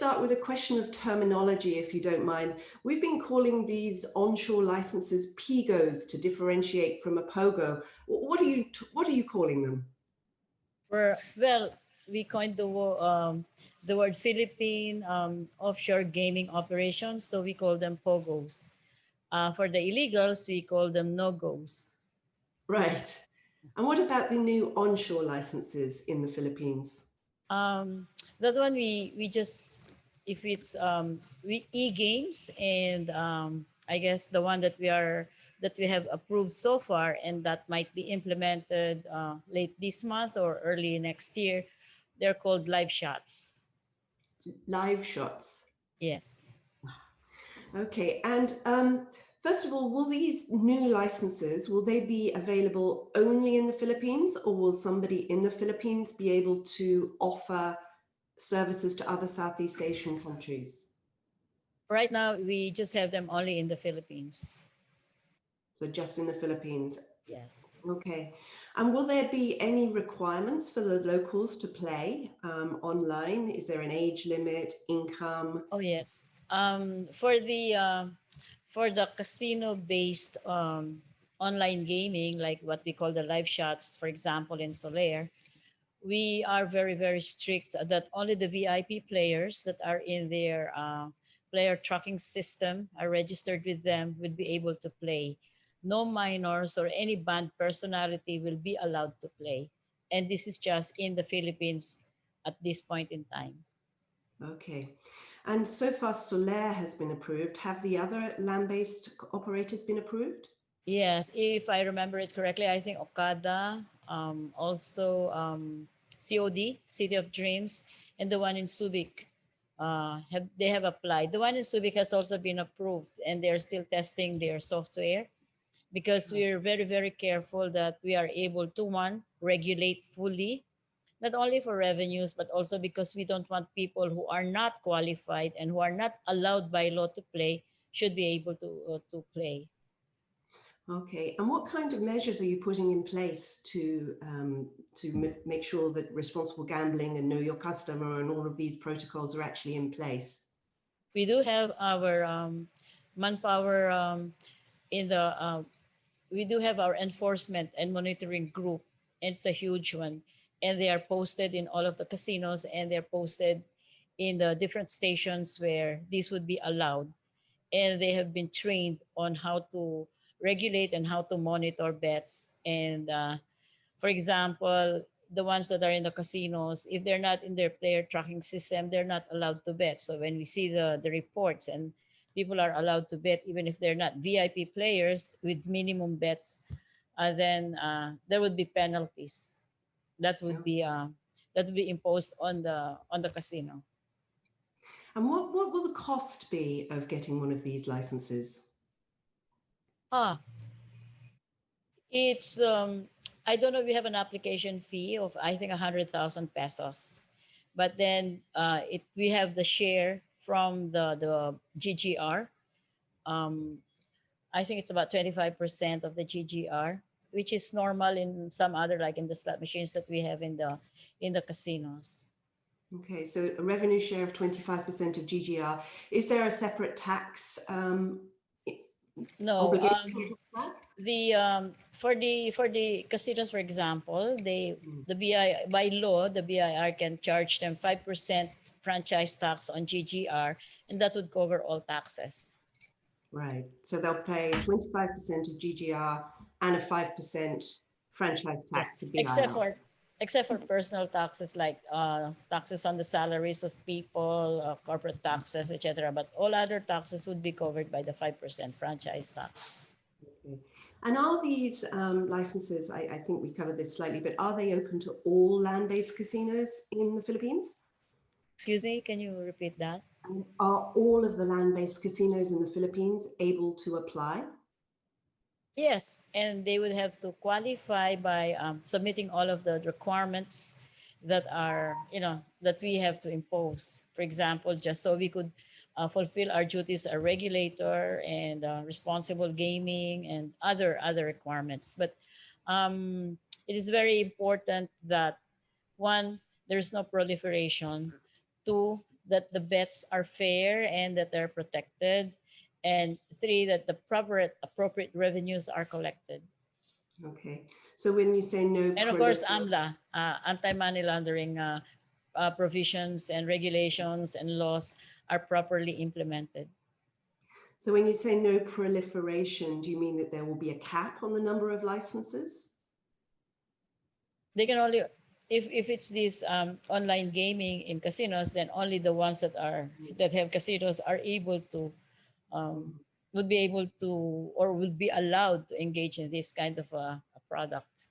start with a question of terminology, if you don't mind. We've been calling these onshore licenses POGOs to differentiate from a POGO. What are you calling them? Well, we coined the word Philippine offshore gaming operations, so we call them POGOs. For the illegals, we call them no-goes. Right. And what about the new onshore licenses in the Philippines? That one we just, if it's e-games, and I guess the one that we have approved so far and that might be implemented late this month or early next year, they're called live shots. Live shots. Yes. Okay, and first of all, will these new licenses, will they be available only in the Philippines, or will somebody in the Philippines be able to offer services to other Southeast Asian countries? Right now, we just have them only in the Philippines. So just in the Philippines? Yes. Okay. And will there be any requirements for the locals to play online? Is there an age limit, income? Oh, yes. For the casino-based online gaming, like what we call the live shots, for example, in Soler, we are very, very strict that only the VIP players that are in their player tracking system are registered with them will be able to play. No minors or any banned personality will be allowed to play. And this is just in the Philippines at this point in time. Okay. And so far, Soler has been approved. Have the other land-based operators been approved? Yes, if I remember it correctly, I think Okada, also COD, City of Dreams, and the one in Subic have applied. The one in Subic has also been approved, and they're still testing their software because we're very, very careful that we are able to, one, regulate fully, not only for revenues, but also because we don't want people who are not qualified and who are not allowed by law to play should be able to play. Okay, and what kind of measures are you putting in place to make sure that responsible gambling and know your customer and all of these protocols are actually in place? We do have our manpower we do have our enforcement and monitoring group. It's a huge one, and they are posted in all of the casinos, and they're posted in the different stations where this would be allowed, and they have been trained on how to regulate and how to monitor bets. And for example, the ones that are in the casinos, if they're not in their player tracking system, they're not allowed to bet. So when we see the reports and people are allowed to bet, even if they're not VIP players with minimum bets, then there would be penalties that would be imposed on the casino. And what will the cost be of getting one of these licenses? It's I don't know. We have an application fee of I think 100,000 pesos, but then we have the share from the GGR. I think it's about 25% of the GGR, which is normal in some other, like in the slot machines that we have in the casinos. Okay, so a revenue share of 25% of GGR. Is there a separate tax? No. For the casinos, for example, the BI by law, the BIR can charge them 5% franchise tax on GGR, and that would cover all taxes. Right. So they'll pay 25% of GGR and a 5% franchise tax to BIR. Except for personal taxes, like taxes on the salaries of people, corporate taxes, etc. But all other taxes would be covered by the 5% franchise tax. Okay. And are these licenses, I think we covered this slightly, but are they open to all land-based casinos in the Philippines? Excuse me, can you repeat that? Are all of the land-based casinos in the Philippines able to apply? Yes, and they would have to qualify by submitting all of the requirements that are, that we have to impose. For example, just so we could fulfill our duties as a regulator and responsible gaming and other requirements. But it is very important that, one, there's no proliferation. Two, that the bets are fair and that they're protected, and three, that the proper appropriate revenues are collected. Okay. So when you say no And of course, AMLA, anti-money laundering provisions and regulations and laws are properly implemented. So when you say no proliferation, do you mean that there will be a cap on the number of licenses? They can only, if it's this online gaming in casinos, then only the ones that have casinos are able to would be able to, or would be allowed to engage in this kind of a product.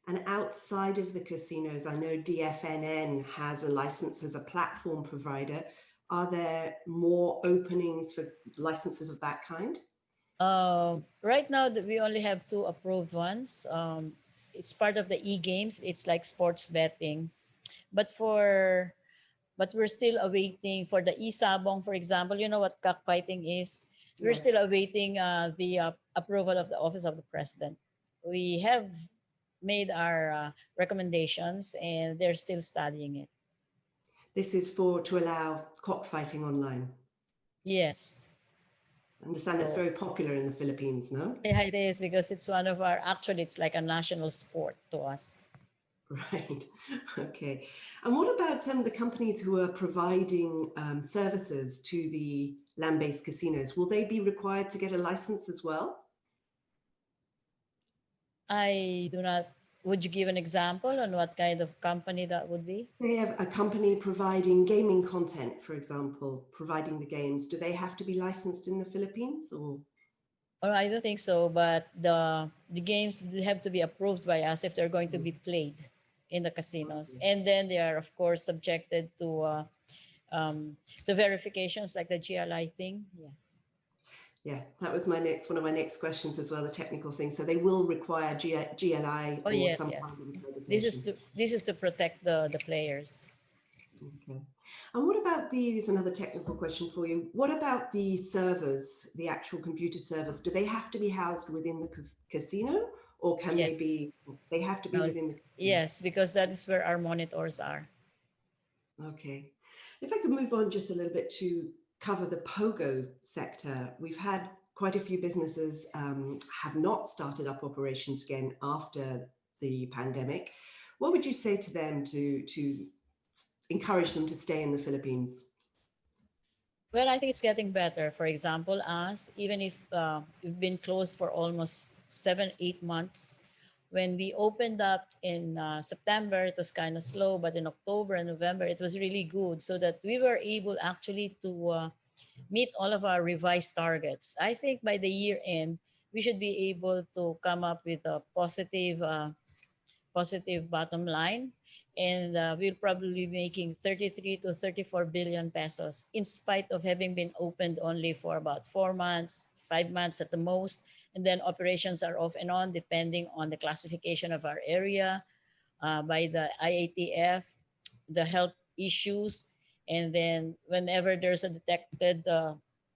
And outside of the casinos, I know DFNN has a license as a platform provider. Are there more openings for licenses of that kind? Right now, we only have 2 approved ones. It's part of the e-games. It's like sports betting, but we're still awaiting for the e-sabong, for example. You know what cockfighting is? We're Yes. still awaiting the approval of the Office of the President. We have made our recommendations, and they're still studying it. This is to allow cockfighting online. Yes. I understand that's very popular in the Philippines, no? Yeah, it is, because it's one of our, actually, it's like a national sport to us. Right. Okay. And what about the companies who are providing services to the land-based casinos? Will they be required to get a license as well? I do not. Would you give an example on what kind of company that would be? They have a company providing gaming content, for example, providing the games. Do they have to be licensed in the Philippines or? Or I don't think so, but the games have to be approved by us if they're going to be played in the casinos, and then they are of course subjected to the verifications like the GLI thing. Yeah. Yeah, that was one of my next questions as well, the technical thing. So they will require GLI Oh, or yes, some yes. kind of accreditation. This is to protect the players. Okay. And what about here's another technical question for you. What about the servers, the actual computer servers? Do they have to be housed within the casino, or can Yes. they have to be within the casino? Yes, because that is where our monitors are. Okay. If I could move on just a little bit to cover the POGO sector. We've had quite a few businesses have not started up operations again after the pandemic. What would you say to them to encourage them to stay in the Philippines? Well, I think it's getting better. For example, us, even if we've been closed for almost 7-8 months, when we opened up in September, it was kind of slow, but in October and November, it was really good, so that we were able actually to meet all of our revised targets. I think by the year end, we should be able to come up with a positive bottom line, and we'll probably be making 33 to 34 billion pesos in spite of having been opened only for about 4 months, 5 months at the most, and then operations are off and on depending on the classification of our area by the IATF, the health issues, and then whenever there's a detected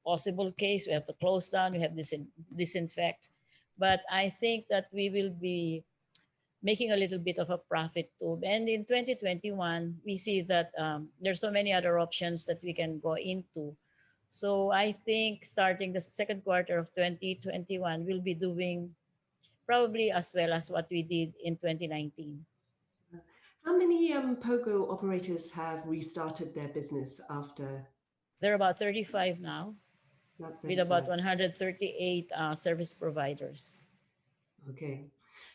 possible case, we have to close down, we have disinfect. But I think that we will be making a little bit of a profit too. And in 2021, we see that there's so many other options that we can go into. So I think starting the second quarter of 2021, we'll be doing probably as well as what we did in 2019. How many POGO operators have restarted their business after? There are about 35 now, with about 138 service providers. Okay.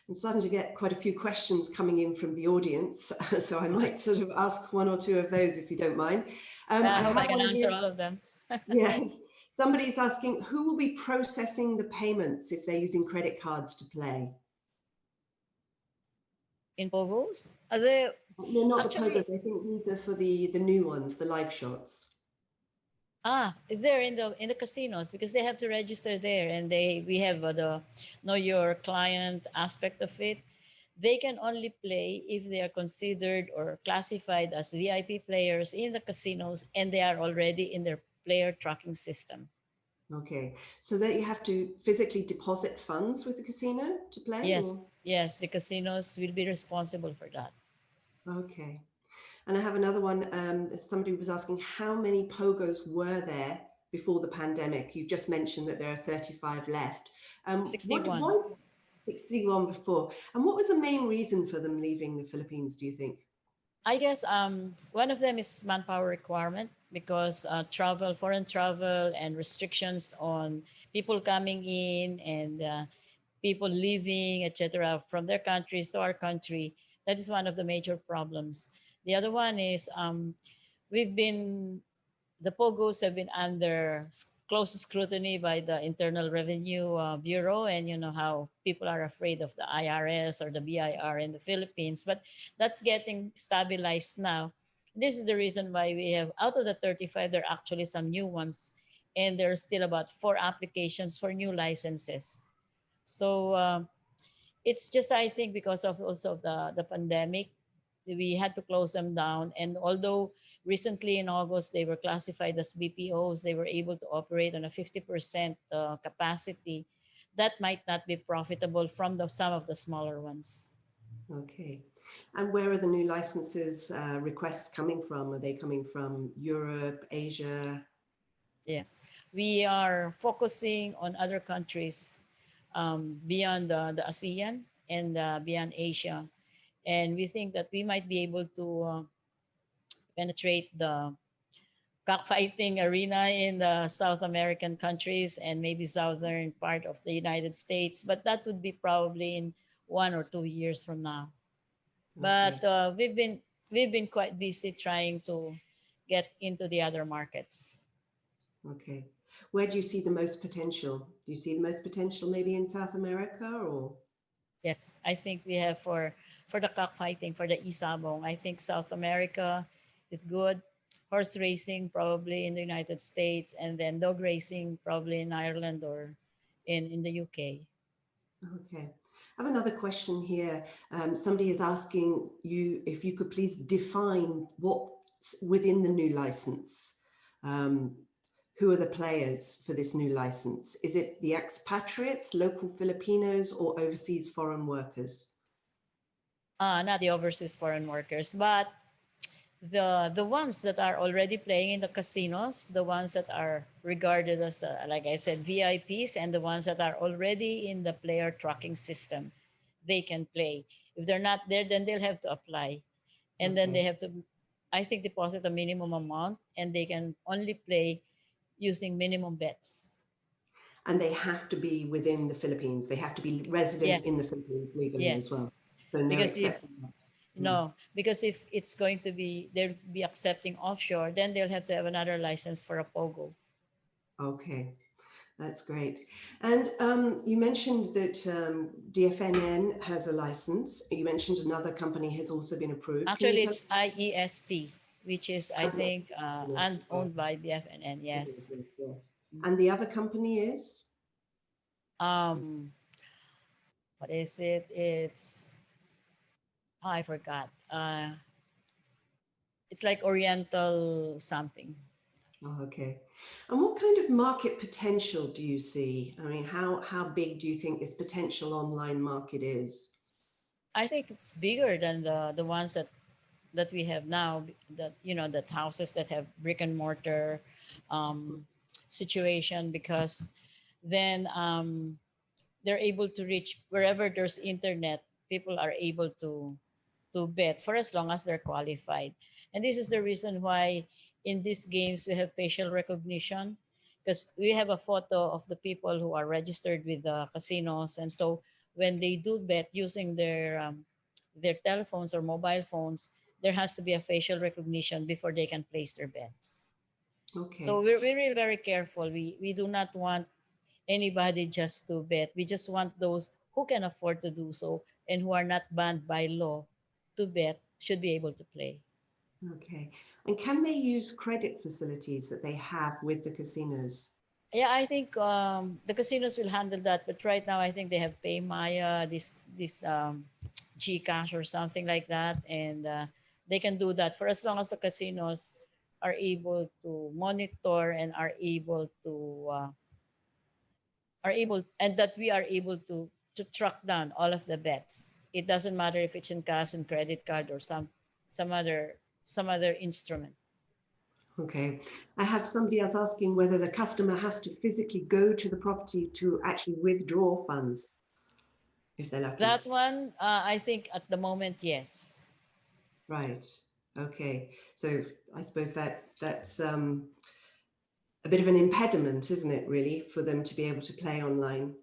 I'm starting to get quite a few questions coming in from the audience, so I might sort of ask one or two of those if you don't mind. I hope I can answer all of them. Yes. Somebody's asking, who will be processing the payments if they're using credit cards to play? In POGOs? Are they? No, not Actually, the POGOs. I think these are for the new ones, the live shots. They're in the casinos because they have to register there, and we have the know your client aspect of it. They can only play if they are considered or classified as VIP players in the casinos, and they are already in their player tracking system. Okay, so that you have to physically deposit funds with the casino to play? Yes, or? yes, the casinos will be responsible for that. Okay. And I have another one. Somebody was asking, how many POGOs were there before the pandemic? You've just mentioned that there are 35 left. 61. Why 61 before? And what was the main reason for them leaving the Philippines, do you think? I guess one of them is manpower requirement because foreign travel and restrictions on people coming in and people leaving, etc., from their countries to our country. That is one of the major problems. The other one is we've been the POGOs have been under close scrutiny by the Internal Revenue Bureau, and you know how people are afraid of the IRS or the BIR in the Philippines. But that's getting stabilized now. This is the reason why we have, out of the 35, there are actually some new ones, and there's still about 4 applications for new licenses. So it's just, I think, because of also the pandemic, we had to close them down. And although recently in August they were classified as BPOs, they were able to operate on a 50% capacity. That might not be profitable from some of the smaller ones. Okay. And where are the new licenses requests coming from? Are they coming from Europe, Asia? Yes, we are focusing on other countries beyond the ASEAN and beyond Asia. And we think that we might be able to penetrate the cockfighting arena in the South American countries and maybe southern part of the United States, but that would be probably in 1 or 2 years from now. Okay. But we've been quite busy trying to get into the other markets. Okay. Where do you see the most potential? Do you see the most potential maybe in South America or? Yes, I think we have for the cockfighting, for the isabong. I think South America is good. Horse racing probably in the United States, and then dog racing probably in Ireland or in the UK. Okay. I have another question here. Somebody is asking you if you could please define what's within the new license. Who are the players for this new license? Is it the expatriates, local Filipinos, or overseas foreign workers? Not the overseas foreign workers, but the ones that are already playing in the casinos, the ones that are regarded as like I said, VIPs, and the ones that are already in the player tracking system, they can play. If they're not there, then they'll have to apply, and then they Okay. have to, I think, deposit a minimum amount, and they can only play using minimum bets. And they have to be within the Philippines. They have to be resident Yes, in the Philippines legally as yes, well. So no because if exception. no, because if it's going to be they'll be accepting offshore, then they'll have to have another license for a POGO. Okay, that's great. And you mentioned that DFNN has a license. You mentioned another company has also been approved. Can you Actually, tell it's IEST, which is, I us? think, and owned by DFNN. It is, Yes. yes, yes. And the other company is? Um, what is it? It's I forgot. It's like Oriental something. Oh, okay. And what kind of market potential do you see? I mean, how big do you think this potential online market is? I think it's bigger than the ones that we have now. That that houses that have brick and mortar situation, because then they're able to reach wherever there's internet. People are able to bet for as long as they're qualified. And this is the reason why in these games we have facial recognition, because we have a photo of the people who are registered with the casinos. And so when they do bet using their telephones or mobile phones, there has to be a facial recognition before they can place their bets. So Okay. we're really very careful. We do not want anybody just to bet. We just want those who can afford to do so and who are not banned by law to bet should be able to play. Okay. And can they use credit facilities that they have with the casinos? Yeah, I think the casinos will handle that, but right now I think they have PayMaya, this GCash or something like that, and they can do that for as long as the casinos are able to monitor and are able and that we are able to track down all of the bets. It doesn't matter if it's in cash and credit card or some other some other instrument. Okay. I have somebody else asking whether the customer has to physically go to the property to actually withdraw funds, if they're lucky. That one, I think at the moment, yes. Right. Okay. So I suppose that's a bit of an impediment, isn't it, really, for them to be able to play online?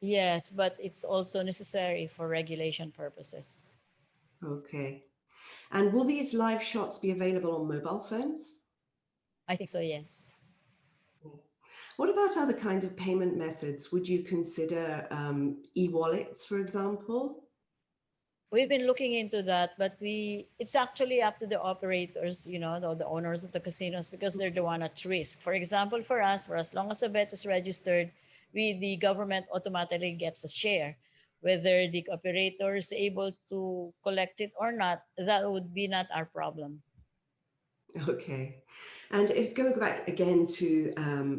Yes, but it's also necessary for regulation purposes. Okay. And will these live shots be available on mobile phones? I think so, yes. What about other kinds of payment methods? Would you consider e-wallets, for example? We've been looking into that, but it's actually up to the operators, the owners of the casinos, because they're the one at risk. For example, for us, for as long as a bet is registered, the government automatically gets a share. Whether the operator is able to collect it or not, that would be not our problem. Okay. And if going back again to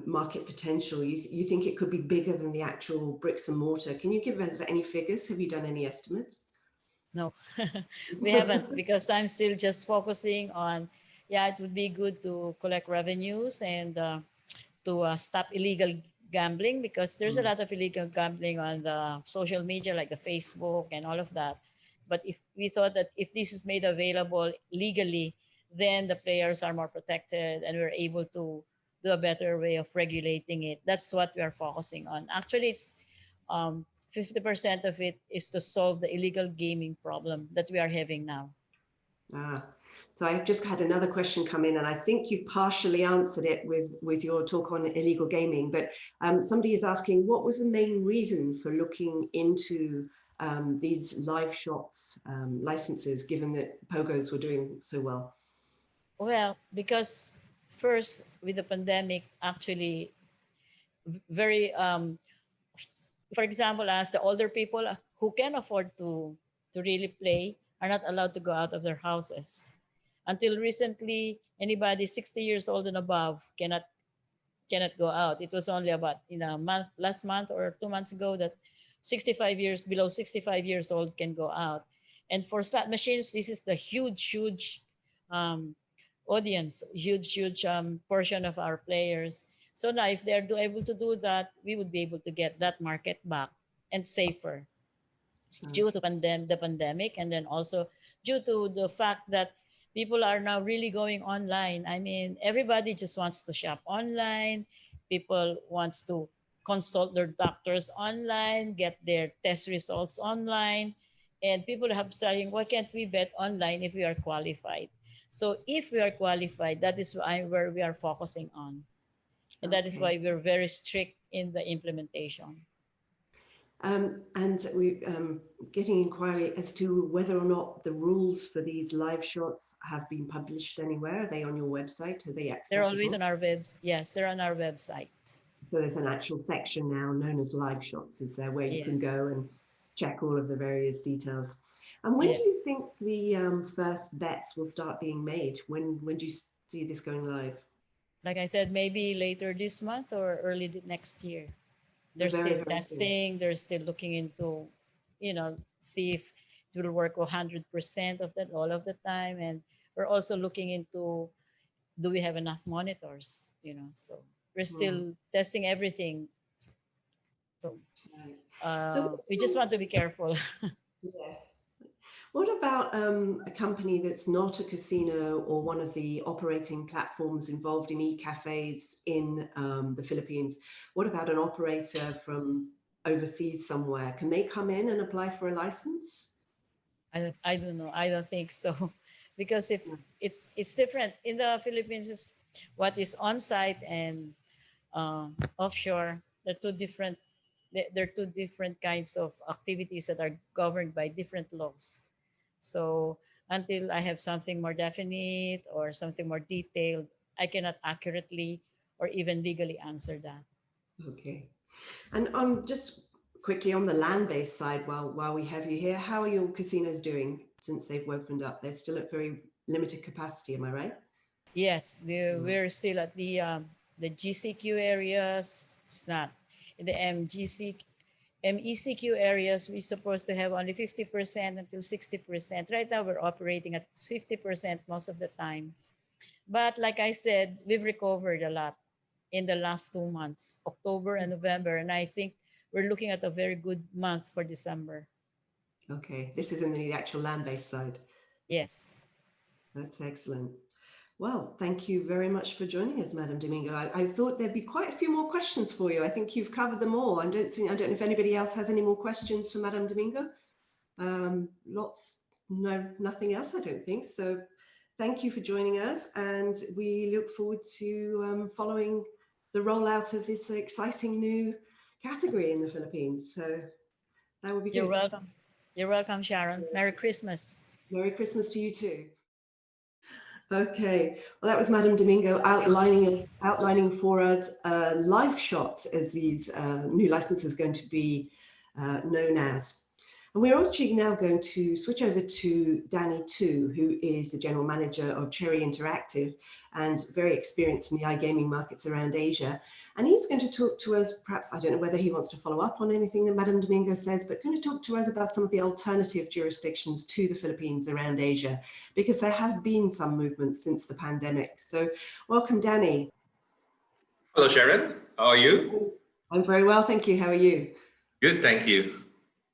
market potential, you think it could be bigger than the actual bricks and mortar. Can you give us any figures? Have you done any estimates? No, we haven't, because I'm still just focusing on, it would be good to collect revenues and to stop illegal gambling, because there's a lot of illegal gambling on the social media, like the Facebook and all of that. But if we thought that if this is made available legally, then the players are more protected and we're able to do a better way of regulating it. That's what we are focusing on. Actually, it's 50% of it is to solve the illegal gaming problem that we are having now. So I've just had another question come in, and I think you've partially answered it with your talk on illegal gaming, but somebody is asking, what was the main reason for looking into these live shots licenses, given that POGOs were doing so well? Well, because first with the pandemic, actually very for example, as the older people who can afford to really play are not allowed to go out of their houses. Until recently, anybody 60 years old and above cannot go out. It was only about last month or 2 months ago that 65 years below 65 years old can go out. And for slot machines, this is the huge um, audience, huge portion of our players. So now, if they're able to do that, we would be able to get that market back and safer. It's due to the pandemic, and then also due to the fact that people are now really going online. I mean, everybody just wants to shop online. People wants to consult their doctors online, get their test results online, and people have saying, why can't we bet online if we are qualified? So if we are qualified, that is where we are focusing on, and that is why we're very strict in the implementation. And we're getting inquiry as to whether or not the rules for these live shots have been published anywhere. Are they on your website? Are they accessible? They're always on our webs. Yes, they're on our website. So there's an actual section now known as live shots, is there, where you can go and check all of the various details. And when do you think the first bets will start being made? When do you see this going live? Like I said, maybe later this month or early next year. They're very, still testing. They're still looking into, see if it will work 100% of that all of the time. And we're also looking into, do we have enough monitors? So we're still testing everything. So we just want to be careful. Yeah. What about a company that's not a casino or one of the operating platforms involved in e-cafes in the Philippines? What about an operator from overseas somewhere? Can they come in and apply for a license? I don't know. I don't think so, because if it's different in the Philippines. Is what is on site and offshore. They're two different. They're two different kinds of activities that are governed by different laws. So until I have something more definite or something more detailed, I cannot accurately or even legally answer that. Okay. And just quickly on the land-based side, while we have you here, how are your casinos doing since they've opened up? They're still at very limited capacity, am I right? Yes, we're still at the GCQ areas. It's not in the MGC MECQ areas, we're supposed to have only 50% until 60%. Right now, we're operating at 50% most of the time. But like I said, we've recovered a lot in the last 2 months, October and November. And I think we're looking at a very good month for December. Okay, this is in the actual land-based side. Yes. That's excellent. Well, thank you very much for joining us, Madam Domingo. I thought there'd be quite a few more questions for you. I think you've covered them all. I don't know if anybody else has any more questions for Madam Domingo. No, nothing else, I don't think. So thank you for joining us, and we look forward to following the rollout of this exciting new category in the Philippines. So that would be good. You're welcome. You're welcome, Sharon. Merry Christmas. Merry Christmas to you too. Okay, well, that was Madam Domingo outlining for us live shots as these new licenses are going to be known as. And we're actually now going to switch over to Danny Tu, who is the General Manager of Cherry Interactive and very experienced in the iGaming markets around Asia. And he's going to talk to us, perhaps, I don't know whether he wants to follow up on anything that Madam Domingo says, but going to talk to us about some of the alternative jurisdictions to the Philippines around Asia, because there has been some movement since the pandemic. So welcome, Danny. Hello, Sharon. How are you? I'm very well, thank you. How are you? Good, thank you.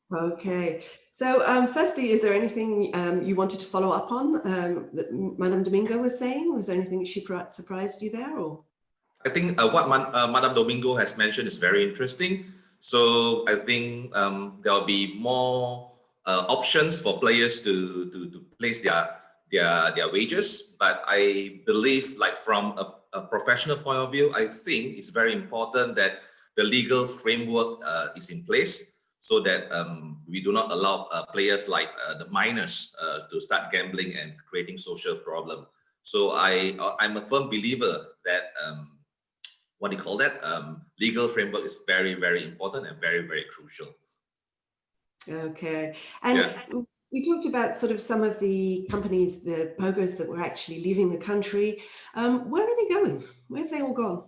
Okay, so firstly, is there anything you wanted to follow up on that Madame Domingo was saying? Was there anything she surprised you there? Or I think what Madame Domingo has mentioned is very interesting. So I think there'll be more options for players to place their wages. But I believe, like from a professional point of view, I think it's very important that the legal framework is in place, so that we do not allow players like the minors to start gambling and creating social problem. So I'm a firm believer that legal framework is very, very important and very, very crucial. Okay, and yeah. We talked about sort of some of the companies, the POGOs that were actually leaving the country. Where are they going? Where have they all gone?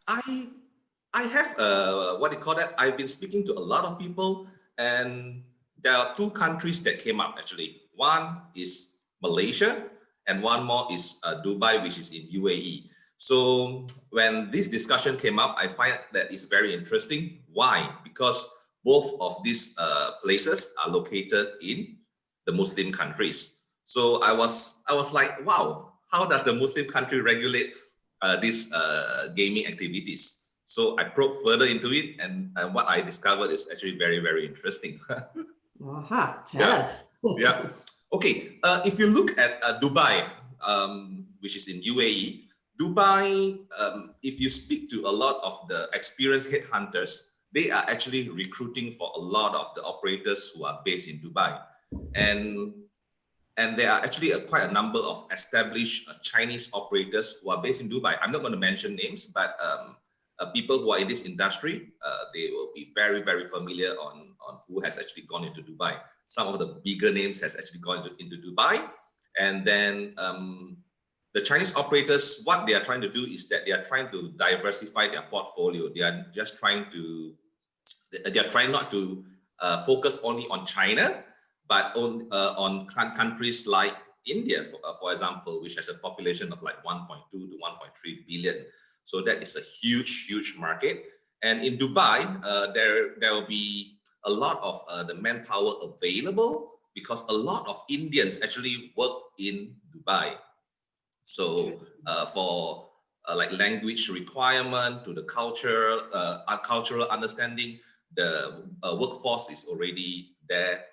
I have I've been speaking to a lot of people, and there are two countries that came up actually. One is Malaysia, and one more is Dubai, which is in UAE. So when this discussion came up, I find that it's very interesting. Why? Because both of these places are located in the Muslim countries. So I was like, wow, how does the Muslim country regulate these gaming activities? So I probed further into it, and what I discovered is actually very, very interesting. Tell us. Yeah. Okay. If you look at Dubai, which is in UAE, Dubai, if you speak to a lot of the experienced headhunters, they are actually recruiting for a lot of the operators who are based in Dubai. And there are actually quite a number of established Chinese operators who are based in Dubai. I'm not going to mention names, but people who are in this industry, they will be very, very familiar on who has actually gone into Dubai. Some of the bigger names has actually gone into Dubai. And then the Chinese operators, what they are trying to do is that they are trying to diversify their portfolio. They are just trying not to focus only on China, but on countries like India, for example, which has a population of like 1.2 to 1.3 billion. So that is a huge, huge market. And in Dubai, there will be a lot of the manpower available, because a lot of Indians actually work in Dubai. So for like language requirement to the cultural understanding, the workforce is already there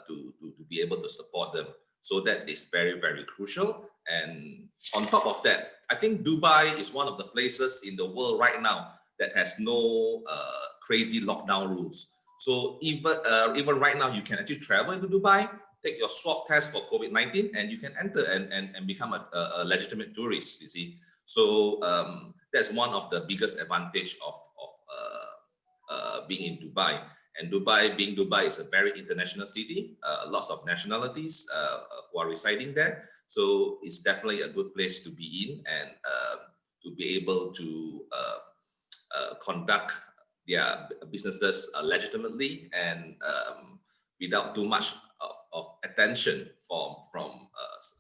to be able to support them. So that is very, very crucial. And on top of that, I think Dubai is one of the places in the world right now that has no crazy lockdown rules. So even right now, you can actually travel into Dubai, take your swab test for COVID-19, and you can enter and become a legitimate tourist, you see. So that's one of the biggest advantage of being in Dubai. And being Dubai is a very international city, lots of nationalities who are residing there. So it's definitely a good place to be in, and to be able to conduct their businesses legitimately and without too much of attention from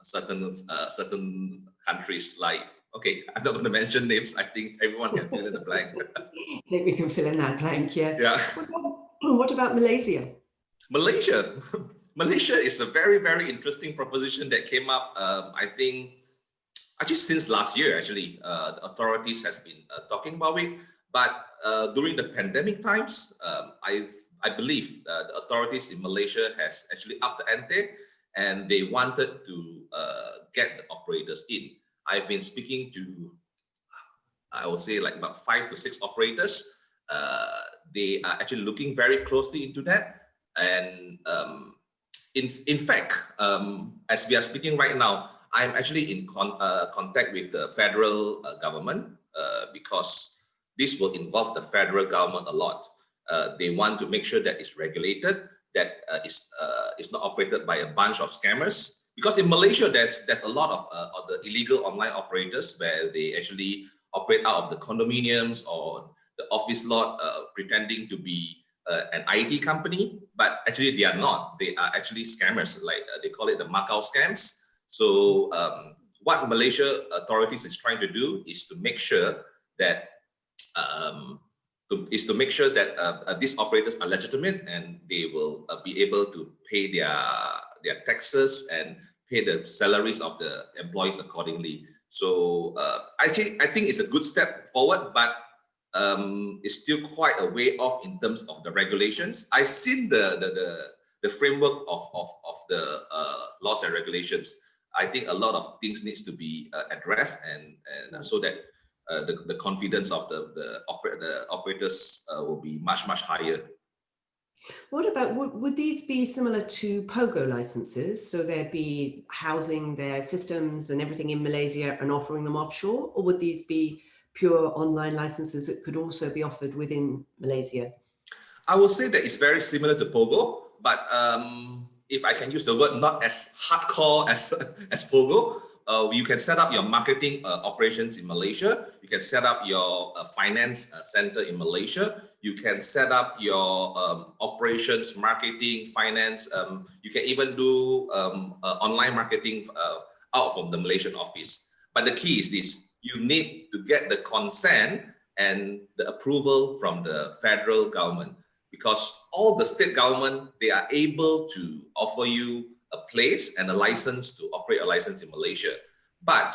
certain countries. Like, okay, I'm not going to mention names. I think everyone can fill in the blank. I think we can fill in that blank, yeah. Yeah. What about Malaysia? Malaysia. Malaysia is a very, very interesting proposition that came up, I think, actually since last year, actually. The authorities has been talking about it. But during the pandemic times, I believe the authorities in Malaysia has actually upped the ante and they wanted to get the operators in. I've been speaking to, I would say, like about 5 to 6 operators. They are actually looking very closely into that. And in fact, as we are speaking right now, I'm actually in contact with the federal government because this will involve the federal government a lot. They want to make sure that it's regulated, that it's not operated by a bunch of scammers. Because in Malaysia, there's a lot of the illegal online operators where they actually operate out of the condominiums or the office lot, pretending to be an IT company, but actually they are not. They are actually scammers, like they call it the Macau scams. So what Malaysia authorities is trying to do is to make sure that these operators are legitimate and they will be able to pay their taxes and pay the salaries of the employees accordingly. So actually, I think it's a good step forward, but it's still quite a way off in terms of the regulations. I've seen the framework of the laws and regulations. I think a lot of things needs to be addressed and so that the confidence of the operators will be much higher. What about, would these be similar to POGO licenses? So they'd be housing their systems and everything in Malaysia and offering them offshore? Or would these be pure online licenses that could also be offered within Malaysia? I would say that it's very similar to POGO, but if I can use the word, not as hardcore as POGO, you can set up your marketing operations in Malaysia. You can set up your finance center in Malaysia. You can set up your operations, marketing, finance. You can even do online marketing out from the Malaysian office. But the key is this: you need to get the consent and the approval from the federal government, because all the state government, they are able to offer you a place and a license to operate a license in Malaysia. But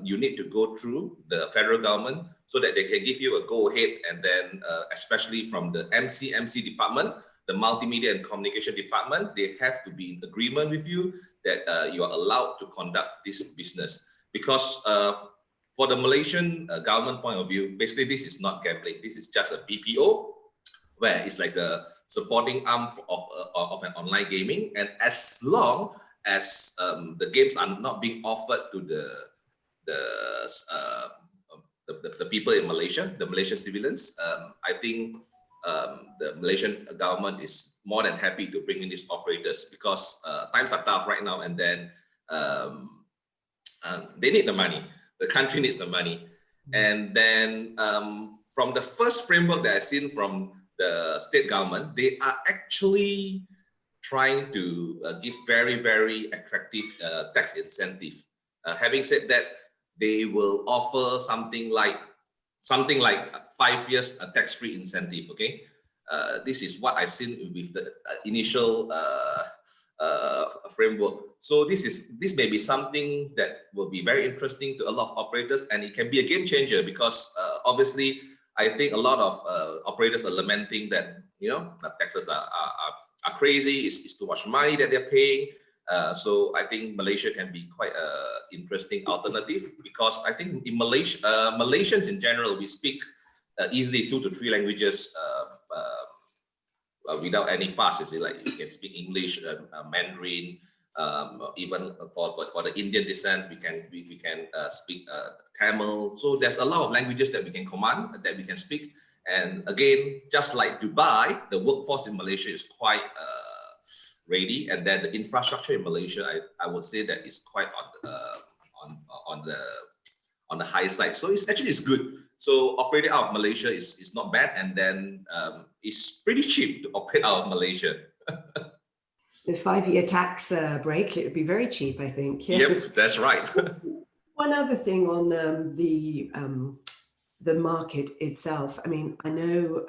you need to go through the federal government so that they can give you a go-ahead, and then especially from the MC department, the multimedia and communication department, they have to be in agreement with you that you are allowed to conduct this business. Because for the Malaysian government point of view, basically this is not gambling. This is just a BPO, where it's like a supporting arm of an online gaming. And as long as the games are not being offered to the people in Malaysia, the Malaysian civilians, I think the Malaysian government is more than happy to bring in these operators, because times are tough right now, and then they need the money. The country needs the money. And then from the first framework that I've seen from the state government, they are actually trying to give very, very attractive tax incentive. Having said that, they will offer something like 5 years tax-free incentive. Okay, this is what I've seen with the initial framework. So this may be something that will be very interesting to a lot of operators, and it can be a game changer, because obviously I think a lot of operators are lamenting that, you know, the taxes are crazy. It's too much money that they're paying. So I think Malaysia can be quite an interesting alternative, because I think in Malaysia, Malaysians in general, we speak easily 2 to 3 languages without any fuss. Is it like you can speak English, Mandarin, even for the Indian descent, we can speak Tamil. So there's a lot of languages that we can command, that we can speak. And again, just like Dubai, the workforce in Malaysia is quite ready, and then the infrastructure in Malaysia, I would say that is quite on the high side. So it's good. So operating out of Malaysia is not bad, and then it's pretty cheap to operate out of Malaysia. The 5-year tax break, it would be very cheap, I think. Yes. Yep, that's right. One other thing on the market itself. I mean, I know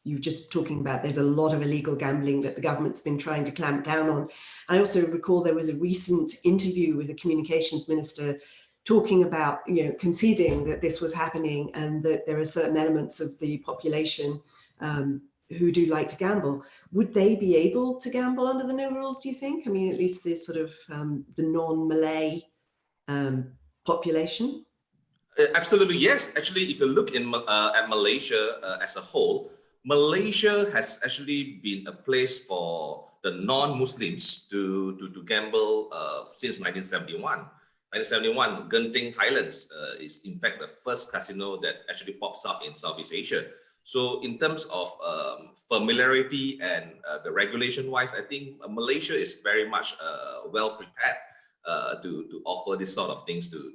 you're just talking about there's a lot of illegal gambling that the government's been trying to clamp down on. I also recall there was a recent interview with the communications minister talking about, conceding that this was happening and that there are certain elements of the population who do like to gamble. Would they be able to gamble under the new rules, do you think? I mean, at least the sort of the non-Malay population? Absolutely, yes. Actually, if you look at Malaysia as a whole, Malaysia has actually been a place for the non-Muslims to gamble since 1971. 1971, Genting Highlands is in fact the first casino that actually pops up in Southeast Asia. So in terms of familiarity and the regulation-wise, I think Malaysia is very much well prepared to offer this sort of things to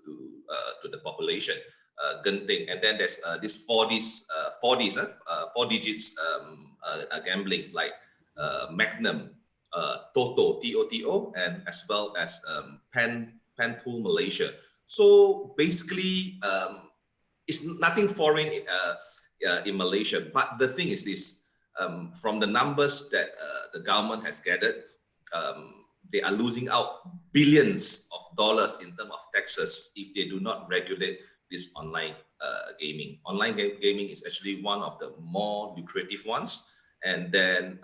the population. Genting, and then there's this 4 digits gambling like Magnum, Toto, T-O-T-O, and as well as Penpool Malaysia. So basically, it's nothing foreign in Malaysia. But the thing is this, from the numbers that the government has gathered, they are losing out billions of dollars in terms of taxes if they do not regulate this online gaming. Online gaming is actually one of the more lucrative ones. And then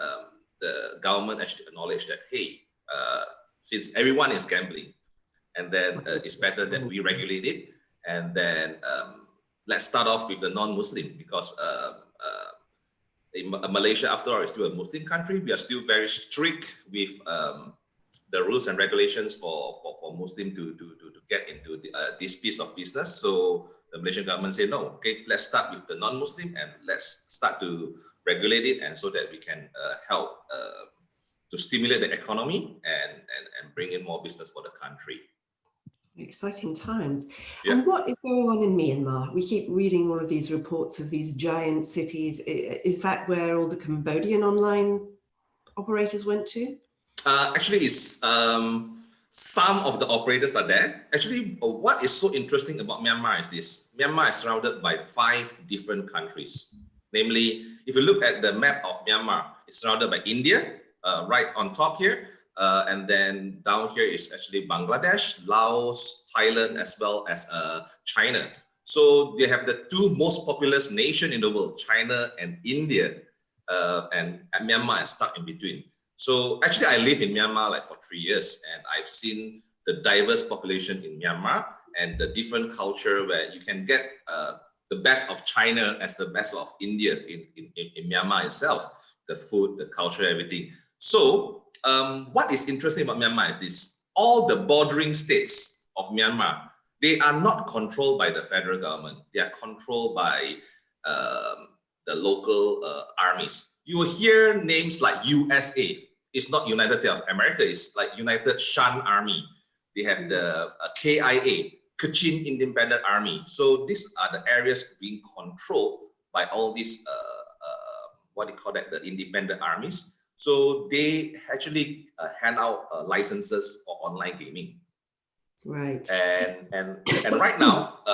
the government actually acknowledged that, hey, since everyone is gambling, and then it's better that we regulate it. And then let's start off with the non-Muslim, because Malaysia, after all, is still a Muslim country. We are still very strict with the rules and regulations for Muslim to get into this piece of business. So the Malaysian government say, no, okay, let's start with the non-Muslim and let's start to regulate it, and so that we can help to stimulate the economy and bring in more business for the country. Exciting times. Yeah. And what is going on in Myanmar? We keep reading all of these reports of these giant cities. Is that where all the Cambodian online operators went to? Actually, it's some of the operators are there. Actually, what is so interesting about Myanmar is this. Myanmar is surrounded by 5 different countries. Namely, if you look at the map of Myanmar, it's surrounded by India, right on top here. And then down here is actually Bangladesh, Laos, Thailand, as well as China. So they have the 2 most populous nations in the world, China and India, and Myanmar is stuck in between. So actually, I live in Myanmar for 3 years, and I've seen the diverse population in Myanmar and the different culture where you can get the best of China as the best of India in Myanmar itself, the food, the culture, everything. So what is interesting about Myanmar is this: all the bordering states of Myanmar, they are not controlled by the federal government. They are controlled by the local armies. You will hear names like USA. It's not United States of America. It's like United Shan Army. They have the KIA, Kachin Independent Army. So these are the areas being controlled by all these, what do you call that, the independent armies. So they actually hand out licenses for online gaming. Right. And right now,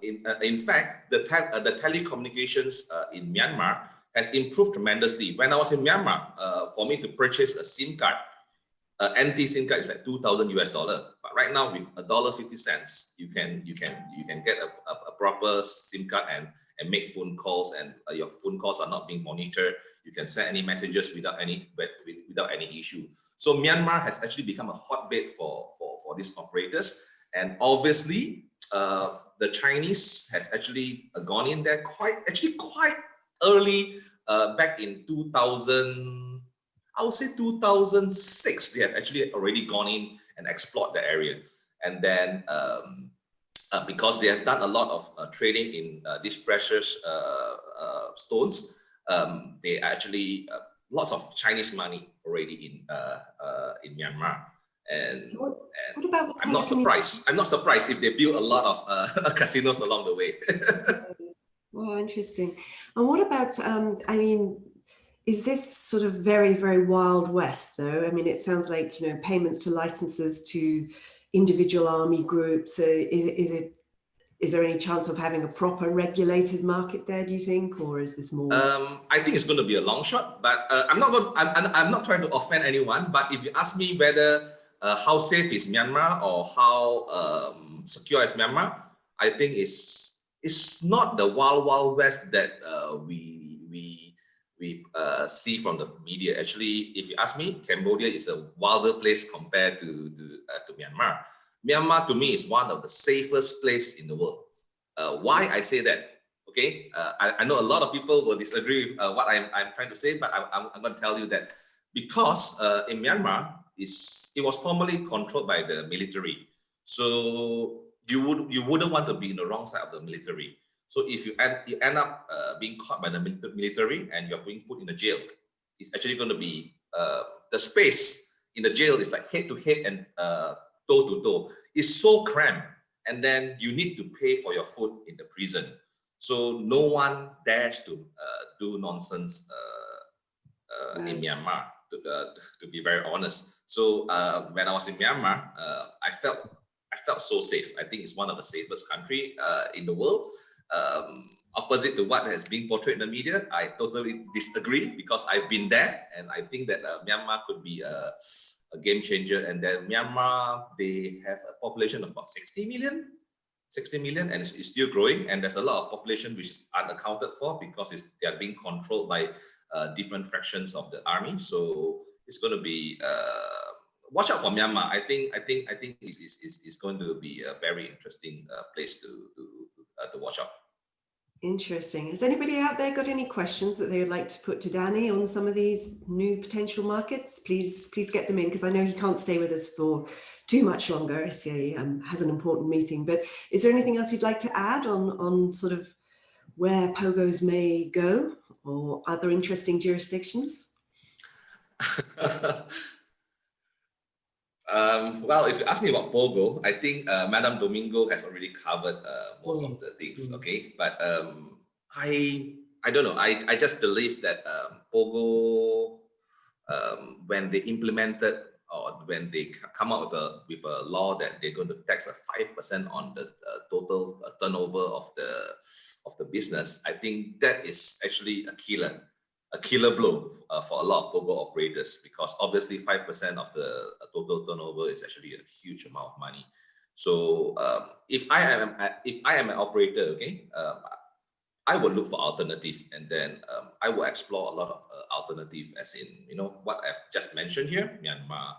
in fact, the telecommunications in Myanmar has improved tremendously. When I was in Myanmar, for me to purchase a SIM card, NT SIM card is like $2,000 US. But right now, with $1.50, you can get a proper SIM card and make phone calls, and your phone calls are not being monitored. You can send any messages without any issue. So Myanmar has actually become a hotbed for these operators, and obviously the Chinese has actually gone in there quite early, back in 2000. I would say 2006. They have actually already gone in and explored the area, and then because they have done a lot of trading in these precious stones, they actually lots of Chinese money already in Myanmar. And what about the I'm not surprised if they build a lot of casinos along the way. Oh, interesting. And what about, I mean, is this sort of very, very Wild West though? I mean, it sounds like, you know, payments to licenses to individual army groups. Is there any chance of having a proper regulated market there, do you think, or is this more? I think it's going to be a long shot, but I'm not trying to offend anyone. But if you ask me whether how safe is Myanmar or how secure is Myanmar, I think it's not the wild west that we see from the media. Actually, if you ask me, Cambodia is a wilder place compared to Myanmar. Myanmar to me is one of the safest place in the world. Why I say that? Okay, I know a lot of people will disagree with what I'm trying to say, but I'm going to tell you that because in Myanmar it was formerly controlled by the military, so you wouldn't want to be in the wrong side of the military. So if you end up being caught by the military and you're being put in a jail, it's actually going to be the space in the jail is like head to head and toe to toe. It's so cramped, and then you need to pay for your food in the prison. So no one dares to do nonsense in Myanmar, to be very honest. So when I was in Myanmar, I felt so safe. I think it's one of the safest country in the world. Opposite to what has been portrayed in the media, I totally disagree because I've been there, and I think that Myanmar could be a game changer. And then Myanmar, they have a population of about 60 million, and it's still growing. And there's a lot of population which is unaccounted for because they are being controlled by different fractions of the army. So it's going to be watch out for Myanmar. I think it's going to be a very interesting place to watch out. Interesting. Has anybody out there got any questions that they would like to put to Danny on some of these new potential markets? Please get them in, because I know he can't stay with us for too much longer. I see he has an important meeting. But is there anything else you'd like to add on sort of where POGOs may go or other interesting jurisdictions? Well, if you ask me about POGO, I think Madam Domingo has already covered most of the things. Okay, but I don't know. I just believe that POGO, when they implemented or when they come out with a law that they're going to tax 5% on the total turnover of the business, I think that is actually a killer blow for a lot of POGO operators, because obviously 5% of the total turnover is actually a huge amount of money. So if I am an operator, okay, I would look for alternative, and then I will explore a lot of alternative, as in, you know, what I've just mentioned here, Myanmar,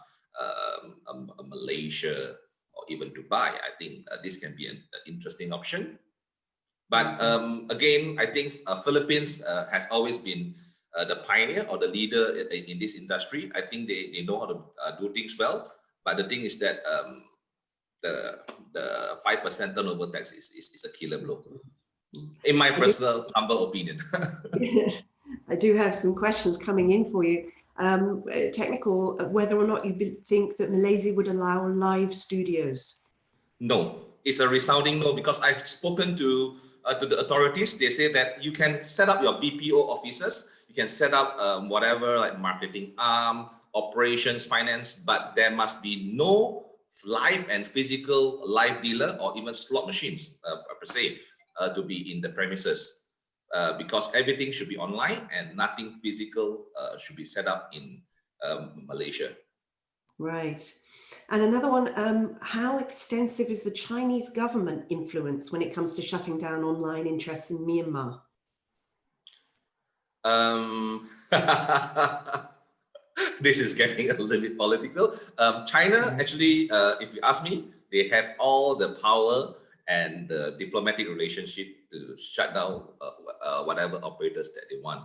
Malaysia, or even Dubai. I think this can be an interesting option. But again, I think Philippines has always been the pioneer or the leader in this industry. I think they know how to do things well. But the thing is that the 5% turnover tax is a killer blow, in my personal humble opinion. I do have some questions coming in for you. Technical, whether or not you think that Malaysia would allow live studios. No, it's a resounding no, because I've spoken to the authorities. They say that you can set up your BPO offices, you can set up whatever, like marketing arm, operations, finance, but there must be no live and physical live dealer or even slot machines per se to be in the premises, because everything should be online and nothing physical should be set up in Malaysia. Right. And another one, how extensive is the Chinese government influence when it comes to shutting down online interests in Myanmar? This is getting a little bit political. China, actually, if you ask me, they have all the power and the diplomatic relationship to shut down whatever operators that they want.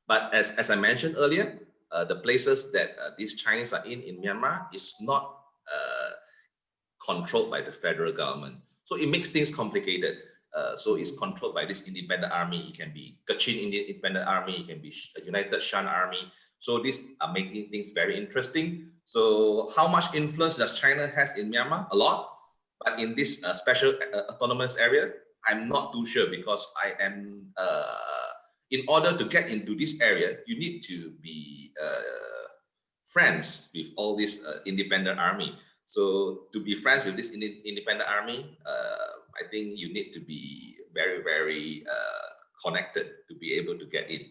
But as I mentioned earlier, the places that these Chinese are in Myanmar is not controlled by the federal government. So it makes things complicated. So it's controlled by this independent army. It can be Kachin Independent Army, it can be United Shan Army. So these are making things very interesting. So how much influence does China has in Myanmar? A lot. But in this special autonomous area, I'm not too sure because I am, in order to get into this area, you need to be friends with all this independent army. So to be friends with this independent army, I think you need to be very, very connected to be able to get in.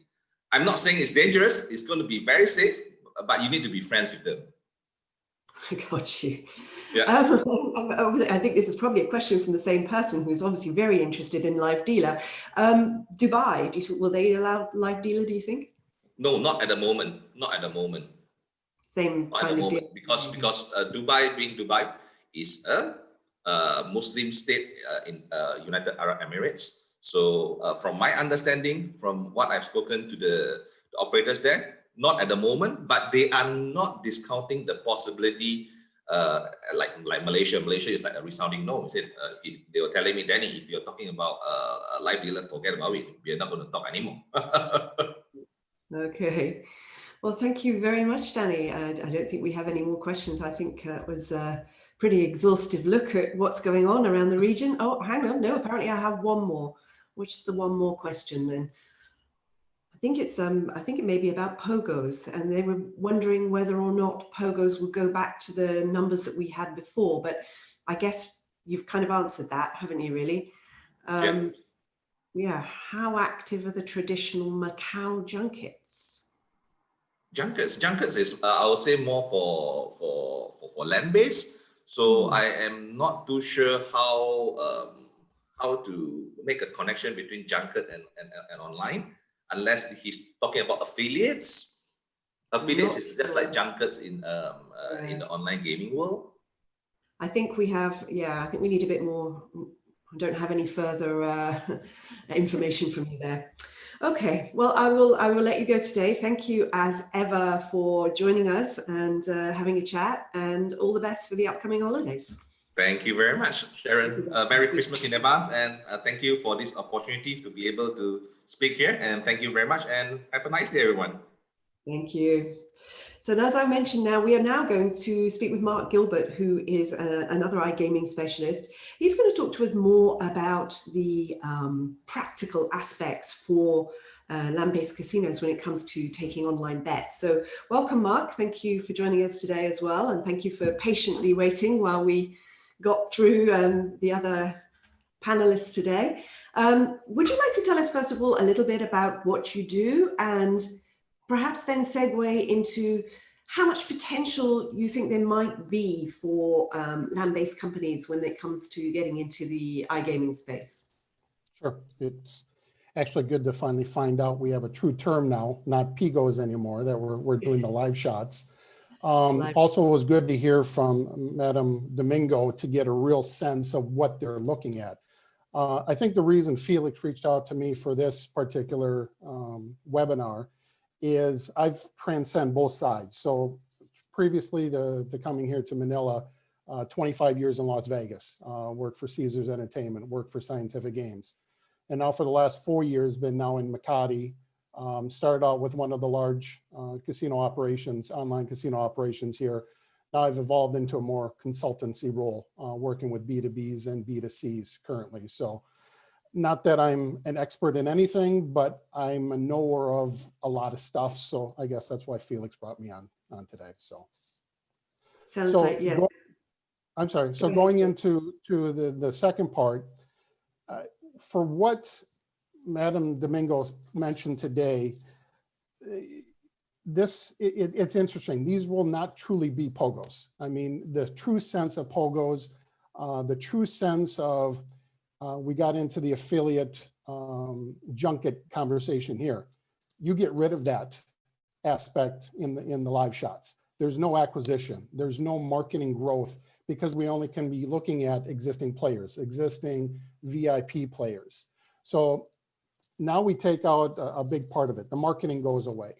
I'm not saying it's dangerous. It's going to be very safe, but you need to be friends with them. I got you. Yeah. I think this is probably a question from the same person who's obviously very interested in live dealer. Dubai, will they allow live dealer, do you think? No, not at the moment. Not at the moment. Same not kind at the of moment. deal. Because Dubai, being Dubai, is a Muslim state in United Arab Emirates. So from my understanding, from what I've spoken to the operators there, not at the moment, but they are not discounting the possibility. Like Malaysia is like a resounding no. They were telling me, Danny, if you're talking about a live dealer, forget about it. We are not going to talk anymore. Okay. Well, thank you very much, Danny. I don't think we have any more questions. I think that was a pretty exhaustive look at what's going on around the region. Oh, hang on. No, apparently I have one more. Which is the one more question then? I think it may be about POGOs, and they were wondering whether or not POGOs would go back to the numbers that we had before. But I guess you've kind of answered that, haven't you, really? Yeah. How active are the traditional Macau junkets? Junkets is I would say more for land based. So I am not too sure how to make a connection between junket and online, unless he's talking about affiliates. Affiliates is just like junkets in the online gaming world. I think we have, I think we need a bit more. I don't have any further information from you there. Okay, well, I will let you go today. Thank you as ever for joining us and having a chat, and all the best for the upcoming holidays. Thank you very much, Sharon. Merry Christmas in advance, and thank you for this opportunity to be able to speak here. And thank you very much, and have a nice day, everyone. Thank you. So as I mentioned now, we are now going to speak with Mark Gilbert, who is another iGaming specialist. He's going to talk to us more about the practical aspects for land-based casinos when it comes to taking online bets. So welcome, Mark. Thank you for joining us today as well. And thank you for patiently waiting while we got through the other panelists today. Would you like to tell us, first of all, a little bit about what you do, and perhaps then segue into how much potential you think there might be for land-based companies when it comes to getting into the iGaming space? Sure. It's actually good to finally find out we have a true term now, not POGOs anymore, that we're doing the live shots. Also, it was good to hear from Madam Domingo to get a real sense of what they're looking at. I think the reason Felix reached out to me for this particular webinar is I've transcended both sides. So previously to coming here to Manila, 25 years in Las Vegas, worked for Caesars Entertainment, worked for Scientific Games. And now for the last 4 years, been now in Makati. Started out with one of the large casino operations, online casino operations here. Now I've evolved into a more consultancy role, working with B2Bs and B2Cs currently. So not that I'm an expert in anything, but I'm a knower of a lot of stuff. So I guess that's why Felix brought me on today. So sounds like, yeah. I'm sorry. So going into the second part, for what Madam Domingo mentioned today, it's interesting. These will not truly be POGOs. I mean, the true sense of POGOs, the true sense of we got into the affiliate junket conversation here. You get rid of that aspect in the live shots. There's no acquisition. There's no marketing growth, because we only can be looking at existing players, existing VIP players. So now we take out a big part of it. The marketing goes away.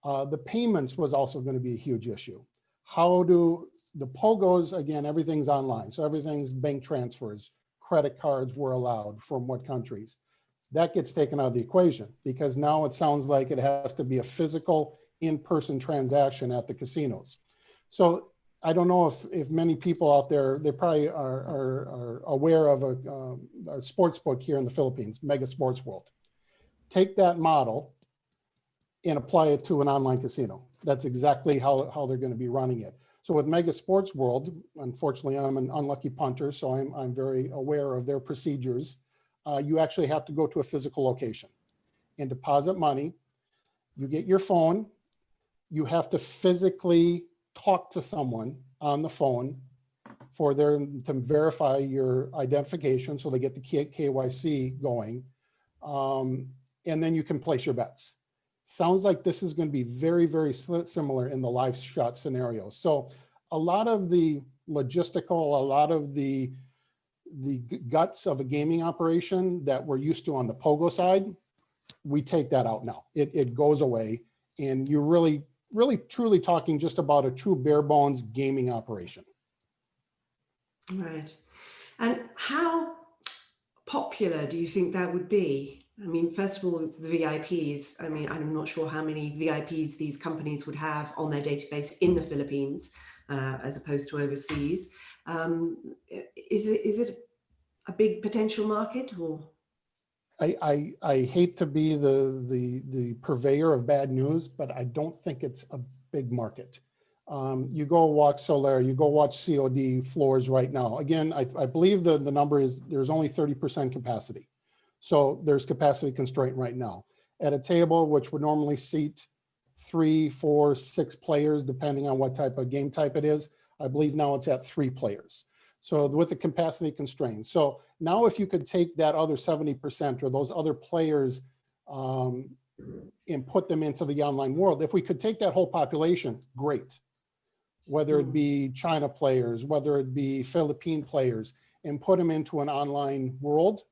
The payments was also going to be a huge issue. How do the POGOs, again, everything's online. So everything's bank transfers, credit cards were allowed from what countries. That gets taken out of the equation, because now it sounds like it has to be a physical in-person transaction at the casinos. So I don't know if many people out there, they probably are aware of a sports book here in the Philippines, Mega Sports World. Take that model and apply it to an online casino. That's exactly how they're going to be running it. So with Mega Sports World, unfortunately, I'm an unlucky punter, so I'm very aware of their procedures. You actually have to go to a physical location and deposit money. You get your phone. You have to physically talk to someone on the phone for them to verify your identification, so they get the KYC going. And then you can place your bets. Sounds like this is going to be very, very similar in the live shot scenario. So a lot of the logistical, a lot of the guts of a gaming operation that we're used to on the POGO side, we take that out now. It goes away, and you're really truly talking just about a true bare bones gaming operation. Right. And how popular do you think that would be? I mean, first of all, the VIPs. I mean, I'm not sure how many VIPs these companies would have on their database in the Philippines, as opposed to overseas. Is it a big potential market, or? I hate to be the purveyor of bad news, but I don't think it's a big market. You go watch Solaire, you go watch COD floors right now. Again, I believe the number is there's only 30% capacity. So there's capacity constraint right now. At a table, which would normally seat 3, 4, 6 players, depending on what type of game type it is, I believe now it's at 3 players. So with the capacity constraint. So now if you could take that other 70% or those other players and put them into the online world, if we could take that whole population, great. Whether it be China players, whether it be Philippine players, and put them into an online world,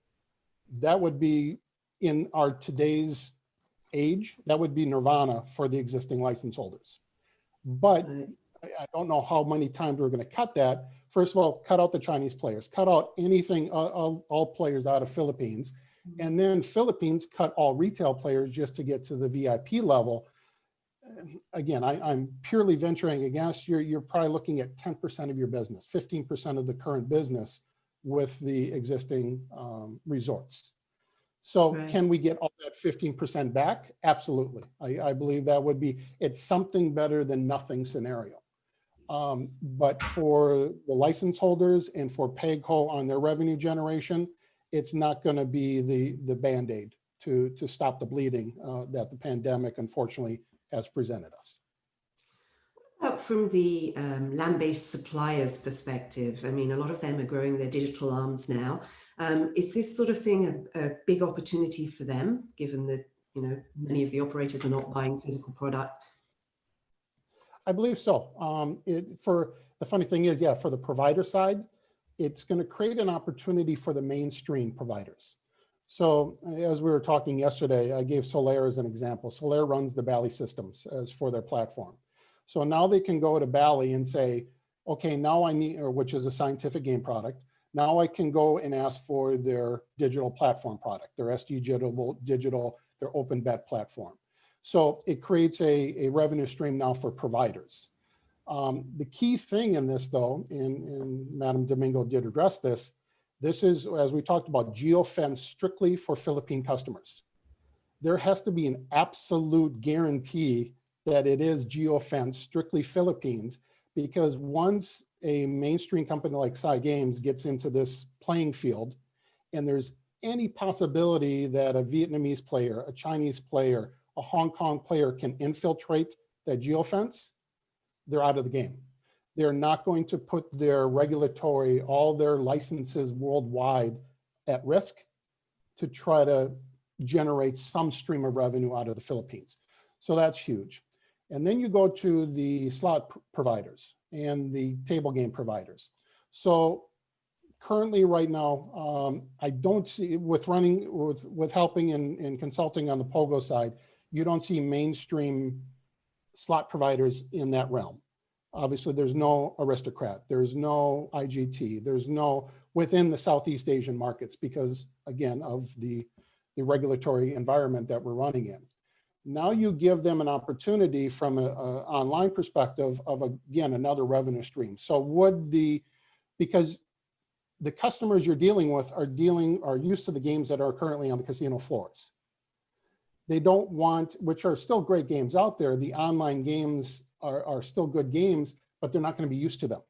that would be, in our today's age, that would be nirvana for the existing license holders. But I don't know how many times we're going to cut that. First of all, cut out the Chinese players, cut out anything, all players out of Philippines. And then Philippines cut all retail players just to get to the VIP level. Again, I'm purely venturing against, you're probably looking at 10% of your business, 15% of the current business with the existing resorts. So can we get all that 15% back? Absolutely. I believe that would be, it's something better than nothing scenario. But for the license holders and for PAGCOR on their revenue generation, it's not going to be the Band-Aid to stop the bleeding that the pandemic, unfortunately, has presented us. From the land-based suppliers perspective, I mean, a lot of them are growing their digital arms now. Is this sort of thing a big opportunity for them, given that, you know, many of the operators are not buying physical product? I believe so. For the funny thing is, yeah, for the provider side, it's going to create an opportunity for the mainstream providers. So as we were talking yesterday, I gave Solaire as an example. Solaire runs the Bally systems as for their platform. So now they can go to Bally and say, okay, now I need, or which is a scientific game product. Now I can go and ask for their digital platform product, their SD digital, their open bet platform. So it creates a revenue stream now for providers. The key thing in this though, and Madam Domingo did address this, this is, as we talked about, geofence strictly for Philippine customers. There has to be an absolute guarantee that it is geofence strictly Philippines, because once a mainstream company like Psy Games gets into this playing field, and there's any possibility that a Vietnamese player, a Chinese player, a Hong Kong player can infiltrate that geofence, they're out of the game. They're not going to put their regulatory, all their licenses worldwide at risk to try to generate some stream of revenue out of the Philippines. So that's huge. And then you go to the slot providers and the table game providers. So currently right now, I don't see, with helping and consulting on the POGO side, you don't see mainstream slot providers in that realm. Obviously, there's no Aristocrat, there's no IGT, there's no within the Southeast Asian markets because, again, of the regulatory environment that we're running in. Now you give them an opportunity from an online perspective of, again, another revenue stream. So because the customers you're dealing with are used to the games that are currently on the casino floors. They don't want, which are still great games out there, the online games are still good games, but they're not going to be used to them.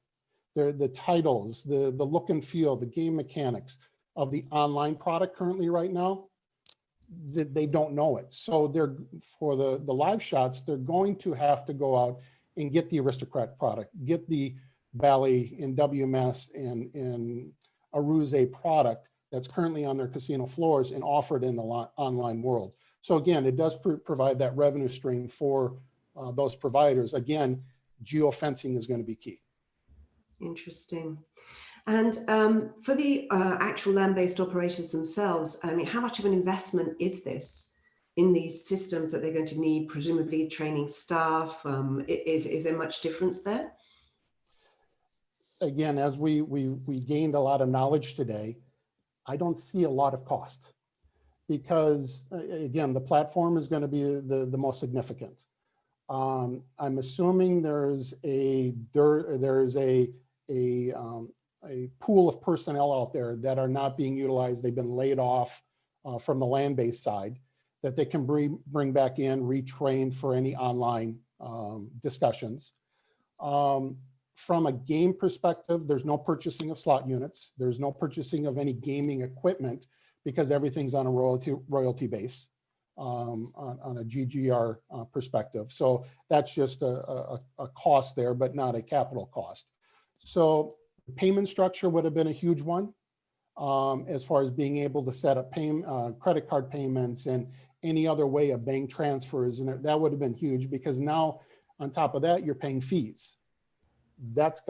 They're the titles, the look and feel, the game mechanics of the online product currently right now, they don't know it. So they're, for the live shots, they're going to have to go out and get the Aristocrat product, get the Bally and WMS and Aruze product that's currently on their casino floors and offered in the online world. So again, it does provide that revenue stream for those providers. Again, geofencing is going to be key. Interesting. And for the actual land-based operators themselves, I mean, how much of an investment is this in these systems that they're going to need, presumably training staff? Is there much difference there? Again, as we gained a lot of knowledge today, I don't see a lot of cost because, again, the platform is going to be the most significant. I'm assuming there's a pool of personnel out there that are not being utilized. They've been laid off from the land-based side that they can bring back in, retrain for any online discussions. From a game perspective, there's no purchasing of slot units. There's no purchasing of any gaming equipment because everything's on a royalty base on a GGR perspective. So that's just a cost there, but not a capital cost. So payment structure would have been a huge one as far as being able to set up credit card payments and any other way of bank transfers. And that would have been huge because now on top of that, you're paying fees. That's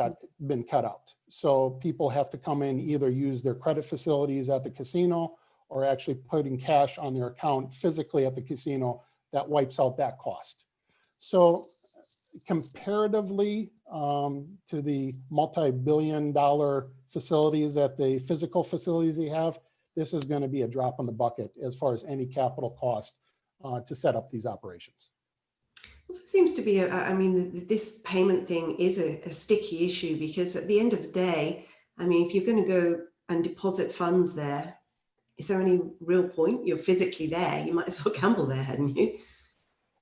been cut out. So people have to come in, either use their credit facilities at the casino or actually putting cash on their account physically at the casino. That wipes out that cost. So comparatively to the multi-billion-dollar facilities that the physical facilities they have, this is going to be a drop in the bucket as far as any capital cost to set up these operations. It seems to be, I mean, this payment thing is a sticky issue because at the end of the day, I mean, if you're going to go and deposit funds there, is there any real point? You're physically there. You might as well gamble there, hadn't you?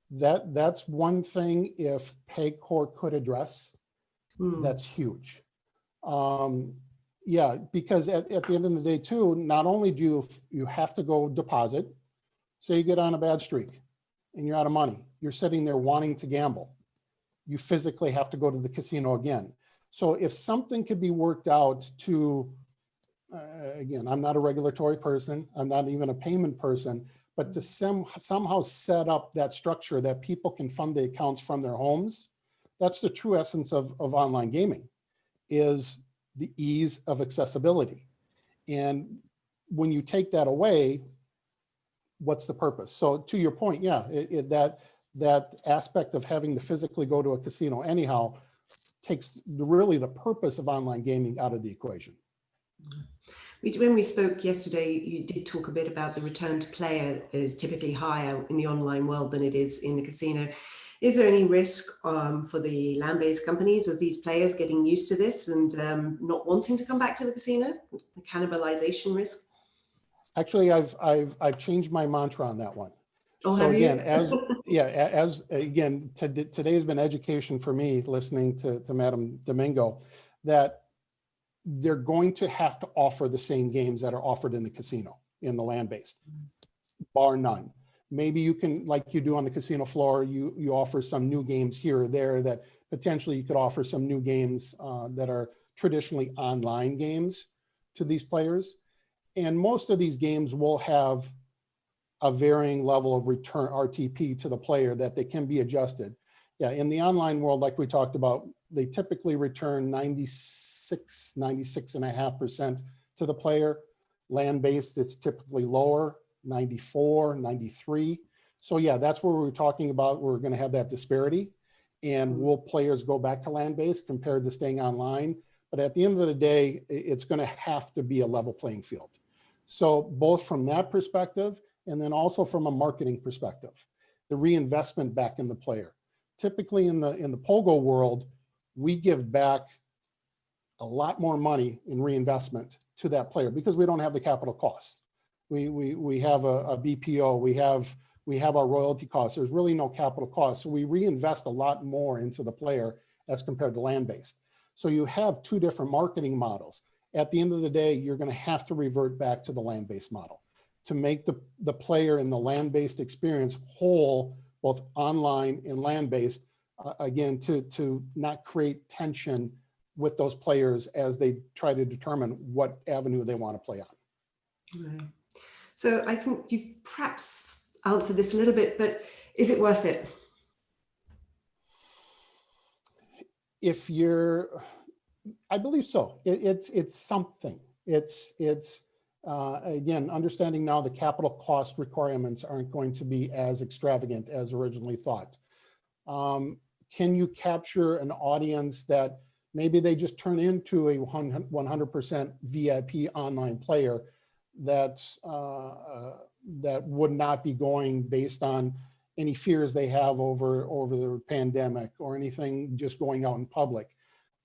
That's one thing if PAGCOR could address, that's huge. Yeah, because at the end of the day too, not only do you have to go deposit, say you get on a bad streak and you're out of money, you're sitting there wanting to gamble. You physically have to go to the casino again. So if something could be worked out to, again, I'm not a regulatory person, I'm not even a payment person, but to somehow set up that structure that people can fund the accounts from their homes, that's the true essence of online gaming, is the ease of accessibility. And when you take that away, what's the purpose? So to your point, yeah, that aspect of having to physically go to a casino anyhow takes really the purpose of online gaming out of the equation. When we spoke yesterday, you did talk a bit about the return to play is typically higher in the online world than it is in the casino. Is there any risk for the land-based companies of these players getting used to this and not wanting to come back to the casino? The cannibalization risk? Actually, I've changed my mantra on that one. Oh, so have you? Today has been education for me listening to Madam Domingo, that they're going to have to offer the same games that are offered in the casino, in the land-based, bar none. Maybe you can, like you do on the casino floor, you offer some new games here or there that potentially you could offer some new games that are traditionally online games to these players. And most of these games will have a varying level of return RTP to the player that they can be adjusted. Yeah, in the online world, like we talked about, they typically return 96.5% to the player. Land-based, it's typically lower, 94, 93. So yeah, that's where we're talking about. We're going to have that disparity. And will players go back to land-based compared to staying online? But at the end of the day, it's going to have to be a level playing field. So both from that perspective, and then also from a marketing perspective, the reinvestment back in the player. Typically in the POGO world, we give back a lot more money in reinvestment to that player because we don't have the capital costs. We have a BPO, we have our royalty costs. There's really no capital costs. So we reinvest a lot more into the player as compared to land-based. So you have two different marketing models. At the end of the day, you're going to have to revert back to the land-based model to make the player in the land-based experience whole, both online and land-based, again, to not create tension with those players as they try to determine what avenue they want to play on. Right. So I think you've perhaps answered this a little bit, but is it worth it? If you're, I believe so. It's something. It's again, understanding now the capital cost requirements aren't going to be as extravagant as originally thought. Can you capture an audience that maybe they just turn into a 100% VIP online player that would not be going based on any fears they have over the pandemic or anything just going out in public?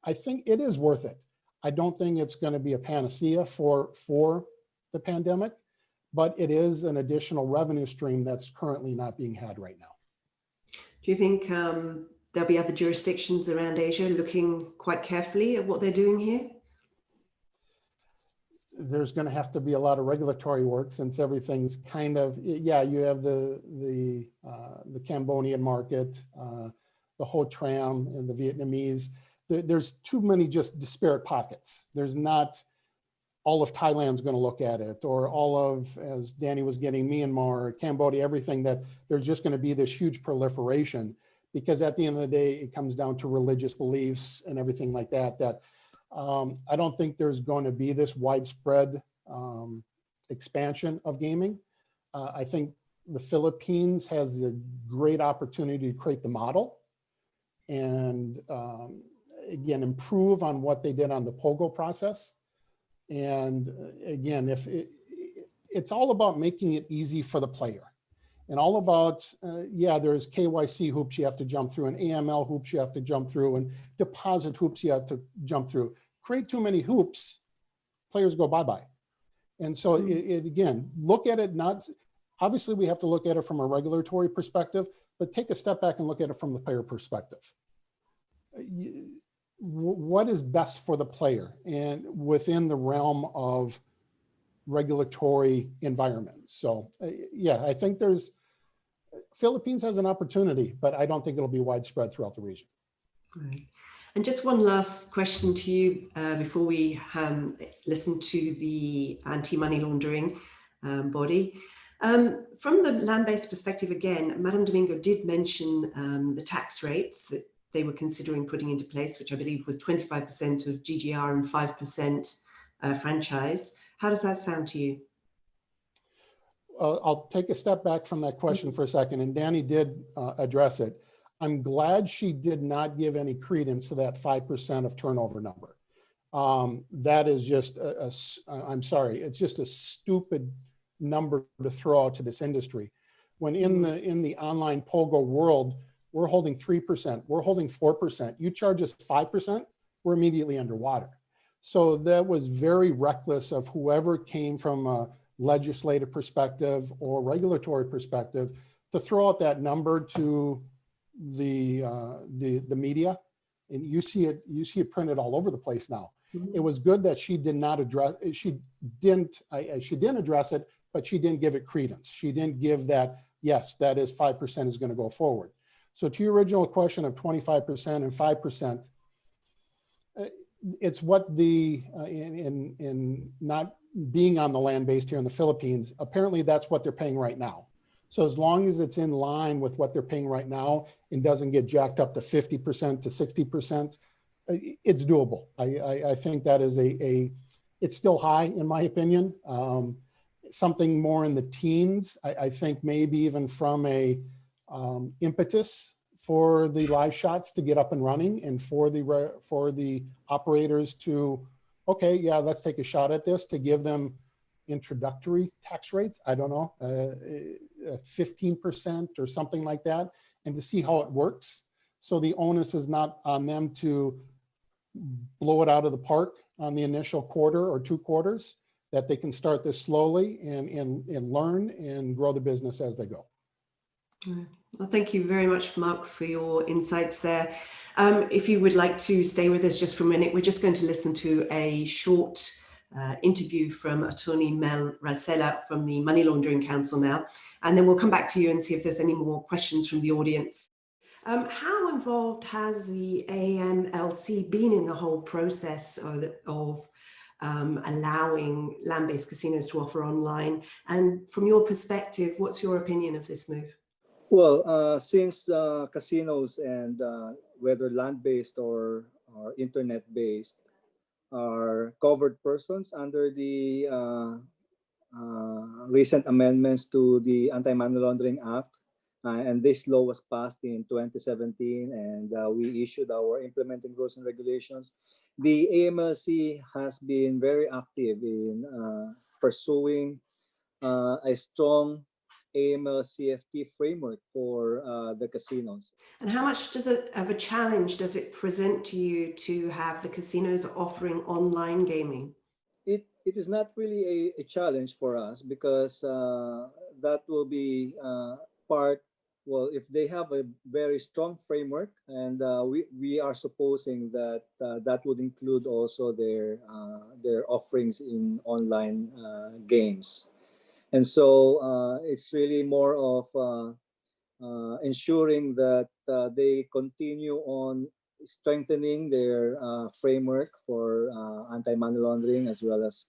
I think it is worth it. I don't think it's going to be a panacea for the pandemic, but it is an additional revenue stream that's currently not being had right now. Do you think there'll be other jurisdictions around Asia looking quite carefully at what they're doing here? There's going to have to be a lot of regulatory work since everything's kind of, yeah, you have the Cambodian market, the Ho Tram and the Vietnamese. There's too many just disparate pockets. There's not all of Thailand's going to look at it, or all of, as Danny was getting, Myanmar, Cambodia, everything, that there's just going to be this huge proliferation, because at the end of the day, it comes down to religious beliefs and everything like that, I don't think there's going to be this widespread expansion of gaming. I think the Philippines has a great opportunity to create the model and again, improve on what they did on the POGO process. And again, it's all about making it easy for the player, and all about, yeah, there's KYC hoops you have to jump through, and AML hoops you have to jump through, and deposit hoops you have to jump through. Create too many hoops, players go bye-bye. And so again, look at it, not, obviously we have to look at it from a regulatory perspective, but take a step back and look at it from the player perspective. What is best for the player and within the realm of regulatory environment? So yeah, I think Philippines has an opportunity, but I don't think it'll be widespread throughout the region. Right. And just one last question to you before we listen to the anti-money laundering body. From the land-based perspective, again, Madame Domingo did mention the tax rates that they were considering putting into place, which I believe was 25% of GGR and 5% franchise. How does that sound to you? I'll take a step back from that question for a second, and Danny did address it. I'm glad she did not give any credence to that 5% of turnover number. That is just, I'm sorry, it's just a stupid number to throw out to this industry. When in the online POGO world, we're holding 3%, we're holding 4%. You charge us 5%, we're immediately underwater. So that was very reckless of whoever came from a legislative perspective or regulatory perspective to throw out that number to the media, and you see it printed all over the place now. It was good that she did not address, she didn't address it, but she didn't give it credence. She didn't give that, yes, that is 5% is going to go forward. So to your original question of 25% and 5%, it's what the, in not being on the land-based here in the Philippines, apparently that's what they're paying right now. So as long as it's in line with what they're paying right now and doesn't get jacked up to 50% to 60%, it's doable. I think that is it's still high in my opinion. Something more in the teens, I think maybe even from a impetus for the live shots to get up and running, and for the operators to, okay, yeah, let's take a shot at this, to give them introductory tax rates. I don't know. 15% or something like that, and to see how it works. So the onus is not on them to blow it out of the park on the initial quarter or 2 quarters, that they can start this slowly and learn and grow the business as they go. Well, thank you very much, Mark, for your insights there. If you would like to stay with us just for a minute, we're just going to listen to a short interview from Attorney Mel Racela from the Money Laundering Council now, and then we'll come back to you and see if there's any more questions from the audience. How involved has the AMLC been in the whole process of allowing land-based casinos to offer online? And from your perspective, what's your opinion of this move? Well, since casinos and whether land-based or internet-based are covered persons under the recent amendments to the Anti-Money Laundering Act, and this law was passed in 2017, and we issued our implementing rules and regulations. The AMLC has been very active in pursuing a strong AML-CFT framework for the casinos. And how much of a challenge does it present to you to have the casinos offering online gaming? It is not really a challenge for us, because that will be part, well, if they have a very strong framework, and we are supposing that that would include also their offerings in online games. And so it's really more of ensuring that they continue on strengthening their framework for anti-money laundering, as well as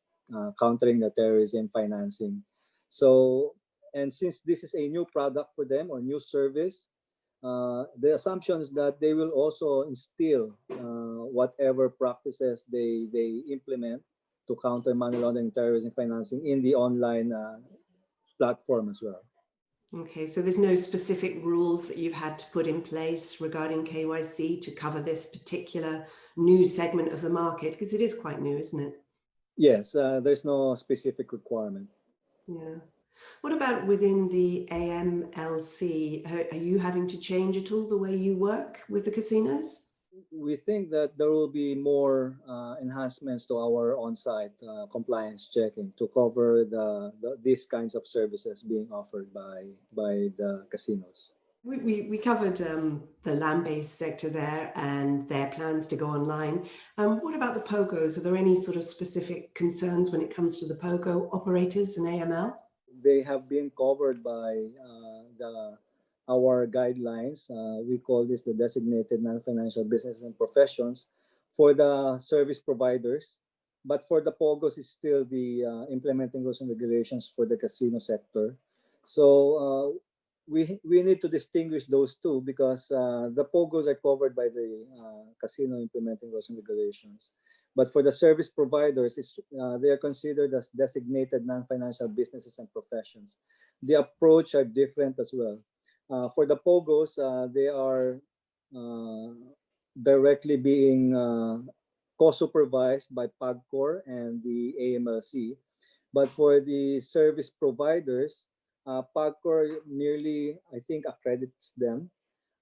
countering the terrorism financing. So, and since this is a new product for them or new service, the assumption is that they will also instill whatever practices they implement to counter money laundering, terrorism financing in the online platform as well. Okay, so there's no specific rules that you've had to put in place regarding KYC to cover this particular new segment of the market, because it is quite new, isn't it? Yes, there's no specific requirement. Yeah. What about within the AMLC? Are you having to change at all the way you work with the casinos? We think that there will be more enhancements to our on-site compliance checking to cover these kinds of services being offered by the casinos. We covered the land-based sector there and their plans to go online. What about the POGOs? Are there any sort of specific concerns when it comes to the POGO operators and AML? They have been covered by our guidelines. We call this the designated non-financial business and professions for the service providers. But for the POGOs, it's still the implementing rules and regulations for the casino sector. So we need to distinguish those two, because the POGOs are covered by the casino implementing rules and regulations. But for the service providers, they are considered as designated non-financial businesses and professions. The approach are different as well. For the POGOs, they are directly being co-supervised by PAGCOR and the AMLC. But for the service providers, PAGCOR merely, I think, accredits them.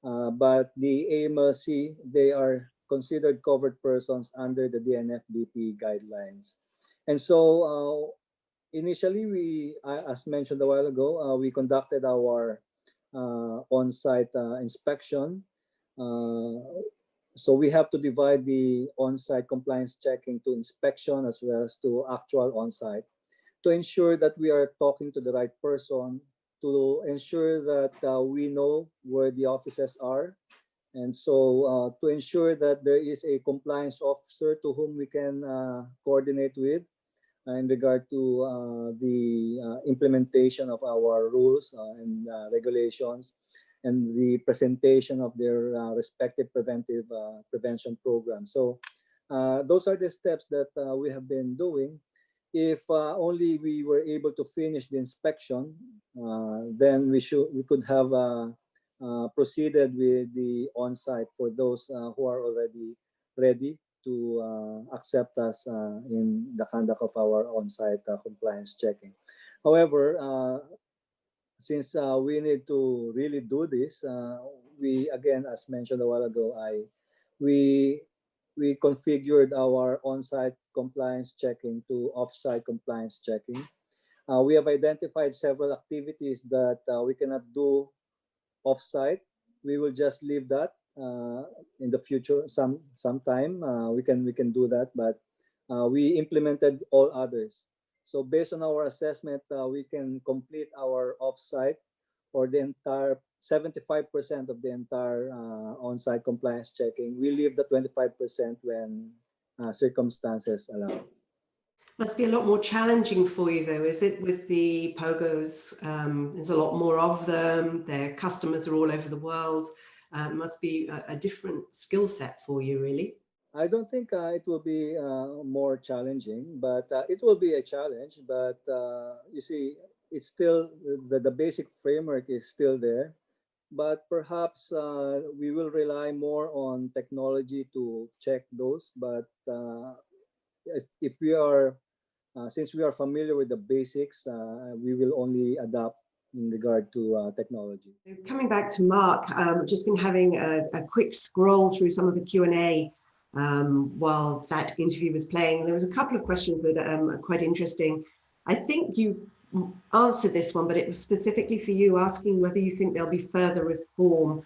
But the AMLC, they are considered covered persons under the DNFBP guidelines. And so initially, we, as mentioned a while ago, we conducted our on-site inspection. So we have to divide the on-site compliance checking to inspection as well as to actual on-site, to ensure that we are talking to the right person, to ensure that we know where the offices are, and so to ensure that there is a compliance officer to whom we can coordinate with in regard to the implementation of our rules and regulations, and the presentation of their respective prevention programs. So those are the steps that we have been doing. If only we were able to finish the inspection, then we could have proceeded with the on-site for those who are already ready to accept us in the conduct of our on-site compliance checking. However, since we need to really do this, we again, as mentioned a while ago, we configured our on-site compliance checking to off-site compliance checking. We have identified several activities that we cannot do off-site. We will just leave that in the future. Sometime we can do that, but we implemented all others. So based on our assessment, we can complete our off-site or the entire 75% of the entire on-site compliance checking. We leave the 25% when circumstances allow. Must be a lot more challenging for you though, is it, with the POGOs? There's a lot more of them. Their customers are all over the world. Must be a different skill set for you, really. I don't think it will be more challenging, but it will be a challenge. But you see, it's still the basic framework is still there. But perhaps we will rely more on technology to check those. But if we are, since we are familiar with the basics, we will only adapt in regard to technology. Coming back to Mark, just been having a quick scroll through some of the Q&A while that interview was playing. There was a couple of questions that are quite interesting. I think you answered this one, but it was specifically for you, asking whether you think there'll be further reform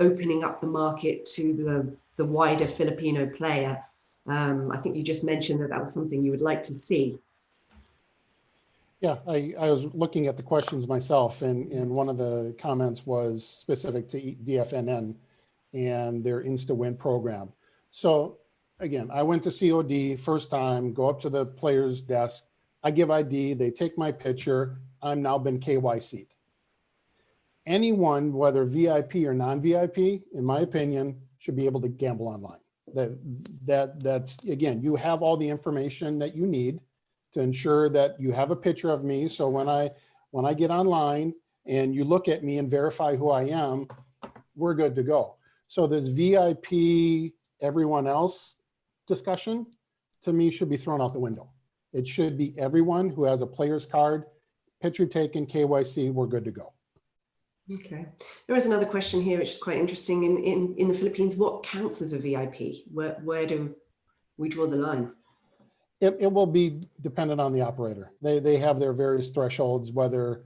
opening up the market to the wider Filipino player. I think you just mentioned that was something you would like to see. Yeah, I was looking at the questions myself, and one of the comments was specific to DFNN and their Insta-Win program. So again, I went to COD first time, go up to the player's desk, I give ID, they take my picture, I'm now been KYC'd. Anyone, whether VIP or non-VIP, in my opinion, should be able to gamble online. That's, again, you have all the information that you need to ensure that you have a picture of me. So when I get online and you look at me and verify who I am, we're good to go. So this VIP, everyone else discussion, to me, should be thrown out the window. It should be everyone who has a player's card, picture taken, KYC, we're good to go. Okay. There is another question here, which is quite interesting. In the Philippines, what counts as a VIP? Where do we draw the line? It will be dependent on the operator. They have their various thresholds, whether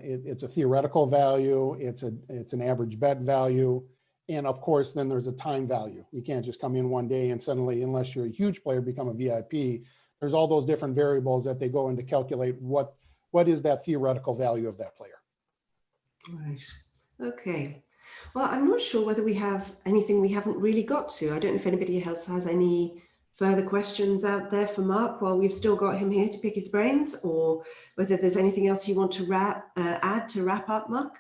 it's a theoretical value, it's an average bet value, and of course, then there's a time value. You can't just come in one day and suddenly, unless you're a huge player, become a VIP. There's all those different variables that they go in to calculate what is that theoretical value of that player. Right. Okay. Well, I'm not sure whether we have anything we haven't really got to. I don't know if anybody else has any further questions out there for Mark while we've still got him here to pick his brains, or whether there's anything else you want to add to wrap up, Mark?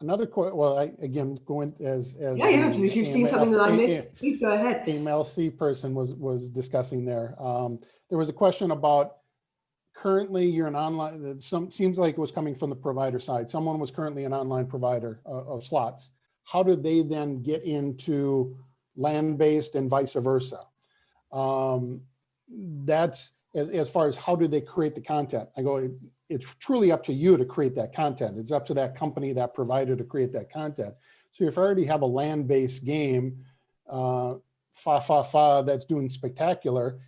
Another question, well, again, going as yeah, if you've seen something that I missed, please go ahead. AMLC person was discussing there. There was a question about currently you're an online, seems like it was coming from the provider side. Someone was currently an online provider of slots. How do they then get into land-based and vice versa? That's as far as how do they create the content. I go, it's truly up to you to create that content. It's up to that company, that provider to create that content. So if you already have a land-based game, that's doing spectacular,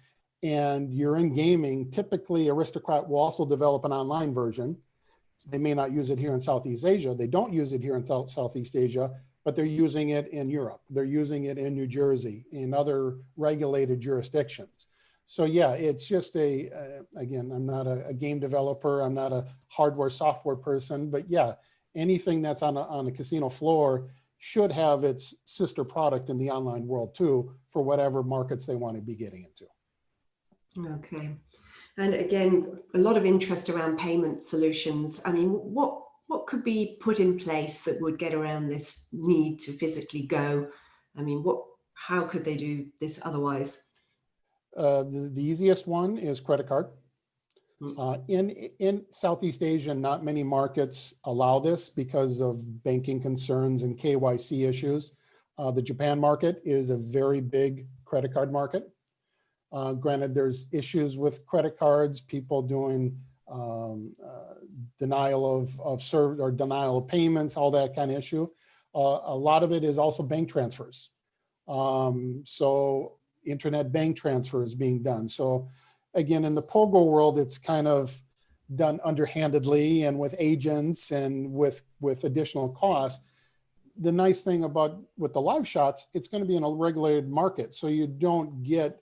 and you're in gaming, typically Aristocrat will also develop an online version. They may not use it here in Southeast Asia. They don't use it here in Southeast Asia, but they're using it in Europe. They're using it in New Jersey, in other regulated jurisdictions. So yeah, it's just again, I'm not a game developer. I'm not a hardware software person, but yeah, anything that's on the casino floor should have its sister product in the online world too, for whatever markets they want to be getting into. Okay. And again, a lot of interest around payment solutions. I mean, what could be put in place that would get around this need to physically go? I mean, how could they do this otherwise? The easiest one is credit card. In Southeast Asia, not many markets allow this because of banking concerns and KYC issues. The Japan market is a very big credit card market. Granted, there's issues with credit cards, people doing denial of service or denial of payments, all that kind of issue. A lot of it is also bank transfers. So internet bank transfers being done. So again, in the POGO world, it's kind of done underhandedly and with agents and with additional costs. The nice thing about with the live shots, it's going to be in a regulated market. So you don't get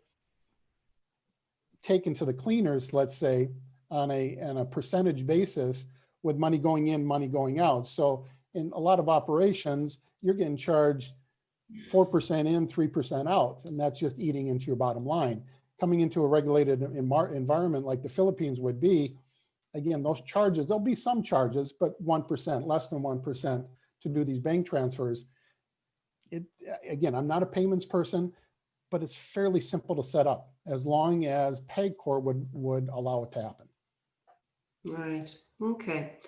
taken to the cleaners, let's say, on a percentage basis with money going in, money going out. So in a lot of operations, you're getting charged 4% in, 3% out, and that's just eating into your bottom line. Coming into a regulated environment like the Philippines would be, again, those charges, there'll be some charges, but 1%, less than 1% to do these bank transfers. Again, I'm not a payments person, but it's fairly simple to set up as long as PAGCOR would allow it to happen. Right. Okay.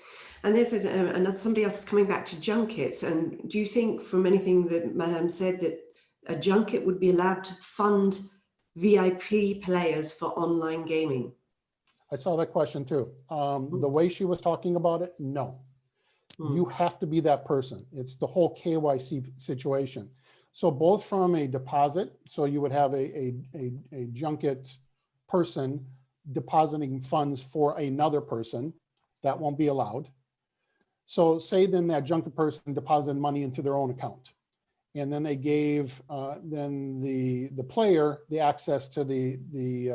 And this is another, somebody else is coming back to junkets. And do you think from anything that Madame said that a junket would be allowed to fund VIP players for online gaming? I saw that question too. The way she was talking about it, no. You have to be that person. It's the whole KYC situation. So both from a deposit, so you would have a junket person depositing funds for another person, that won't be allowed. So say then that junket person deposited money into their own account, and then they gave then the player the access to the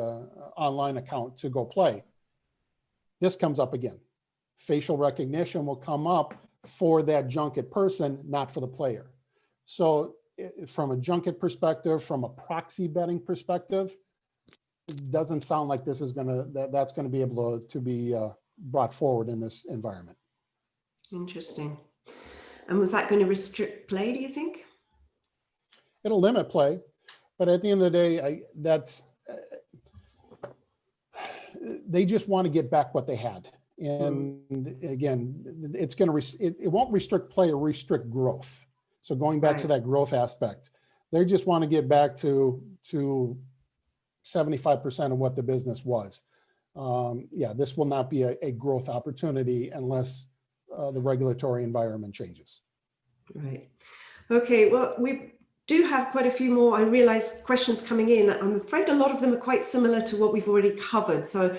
online account to go play. This comes up again. Facial recognition will come up for that junket person, not for the player. So from a junket perspective, from a proxy betting perspective, it doesn't sound like this is that's going to be able to be brought forward in this environment. Interesting. And was that going to restrict play, do you think? It'll limit play, but at the end of the day, they just want to get back what they had. And again, it's going to, it won't restrict play or restrict growth. So going back to that growth aspect, they just want to get back to 75% of what the business was. Yeah, this will not be a growth opportunity unless the regulatory environment changes. Right. Okay, well, we do have quite a few more, I realize, questions coming in. I'm afraid a lot of them are quite similar to what we've already covered. So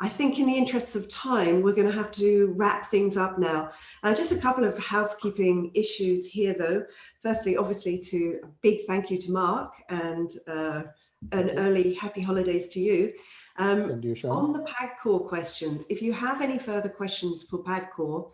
I think in the interests of time, we're going to have to wrap things up now. Just a couple of housekeeping issues here, though. Firstly, obviously, a big thank you to Mark, and an early happy holidays to you. On the PAGCOR questions, if you have any further questions for PAGCOR,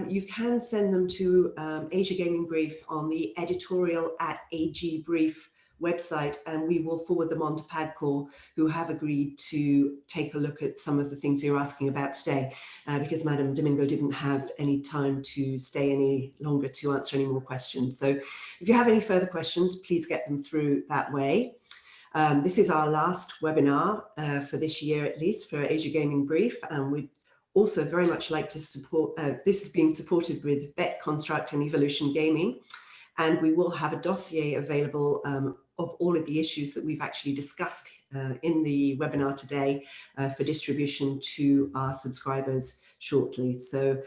you can send them to Asia Gaming Brief on the editorial@AG Brief website, and we will forward them on to PAGCOR, who have agreed to take a look at some of the things you're asking about today, because Madame Domingo didn't have any time to stay any longer to answer any more questions. So if you have any further questions, please get them through that way. This is our last webinar for this year, at least, for Asia Gaming Brief, and we'd also very much like to support, this is being supported with Bet Construct and Evolution Gaming, and we will have a dossier available of all of the issues that we've actually discussed in the webinar today for distribution to our subscribers shortly. So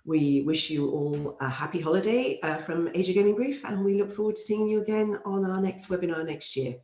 we wish you all a happy holiday from Asia Gaming Brief, and we look forward to seeing you again on our next webinar next year.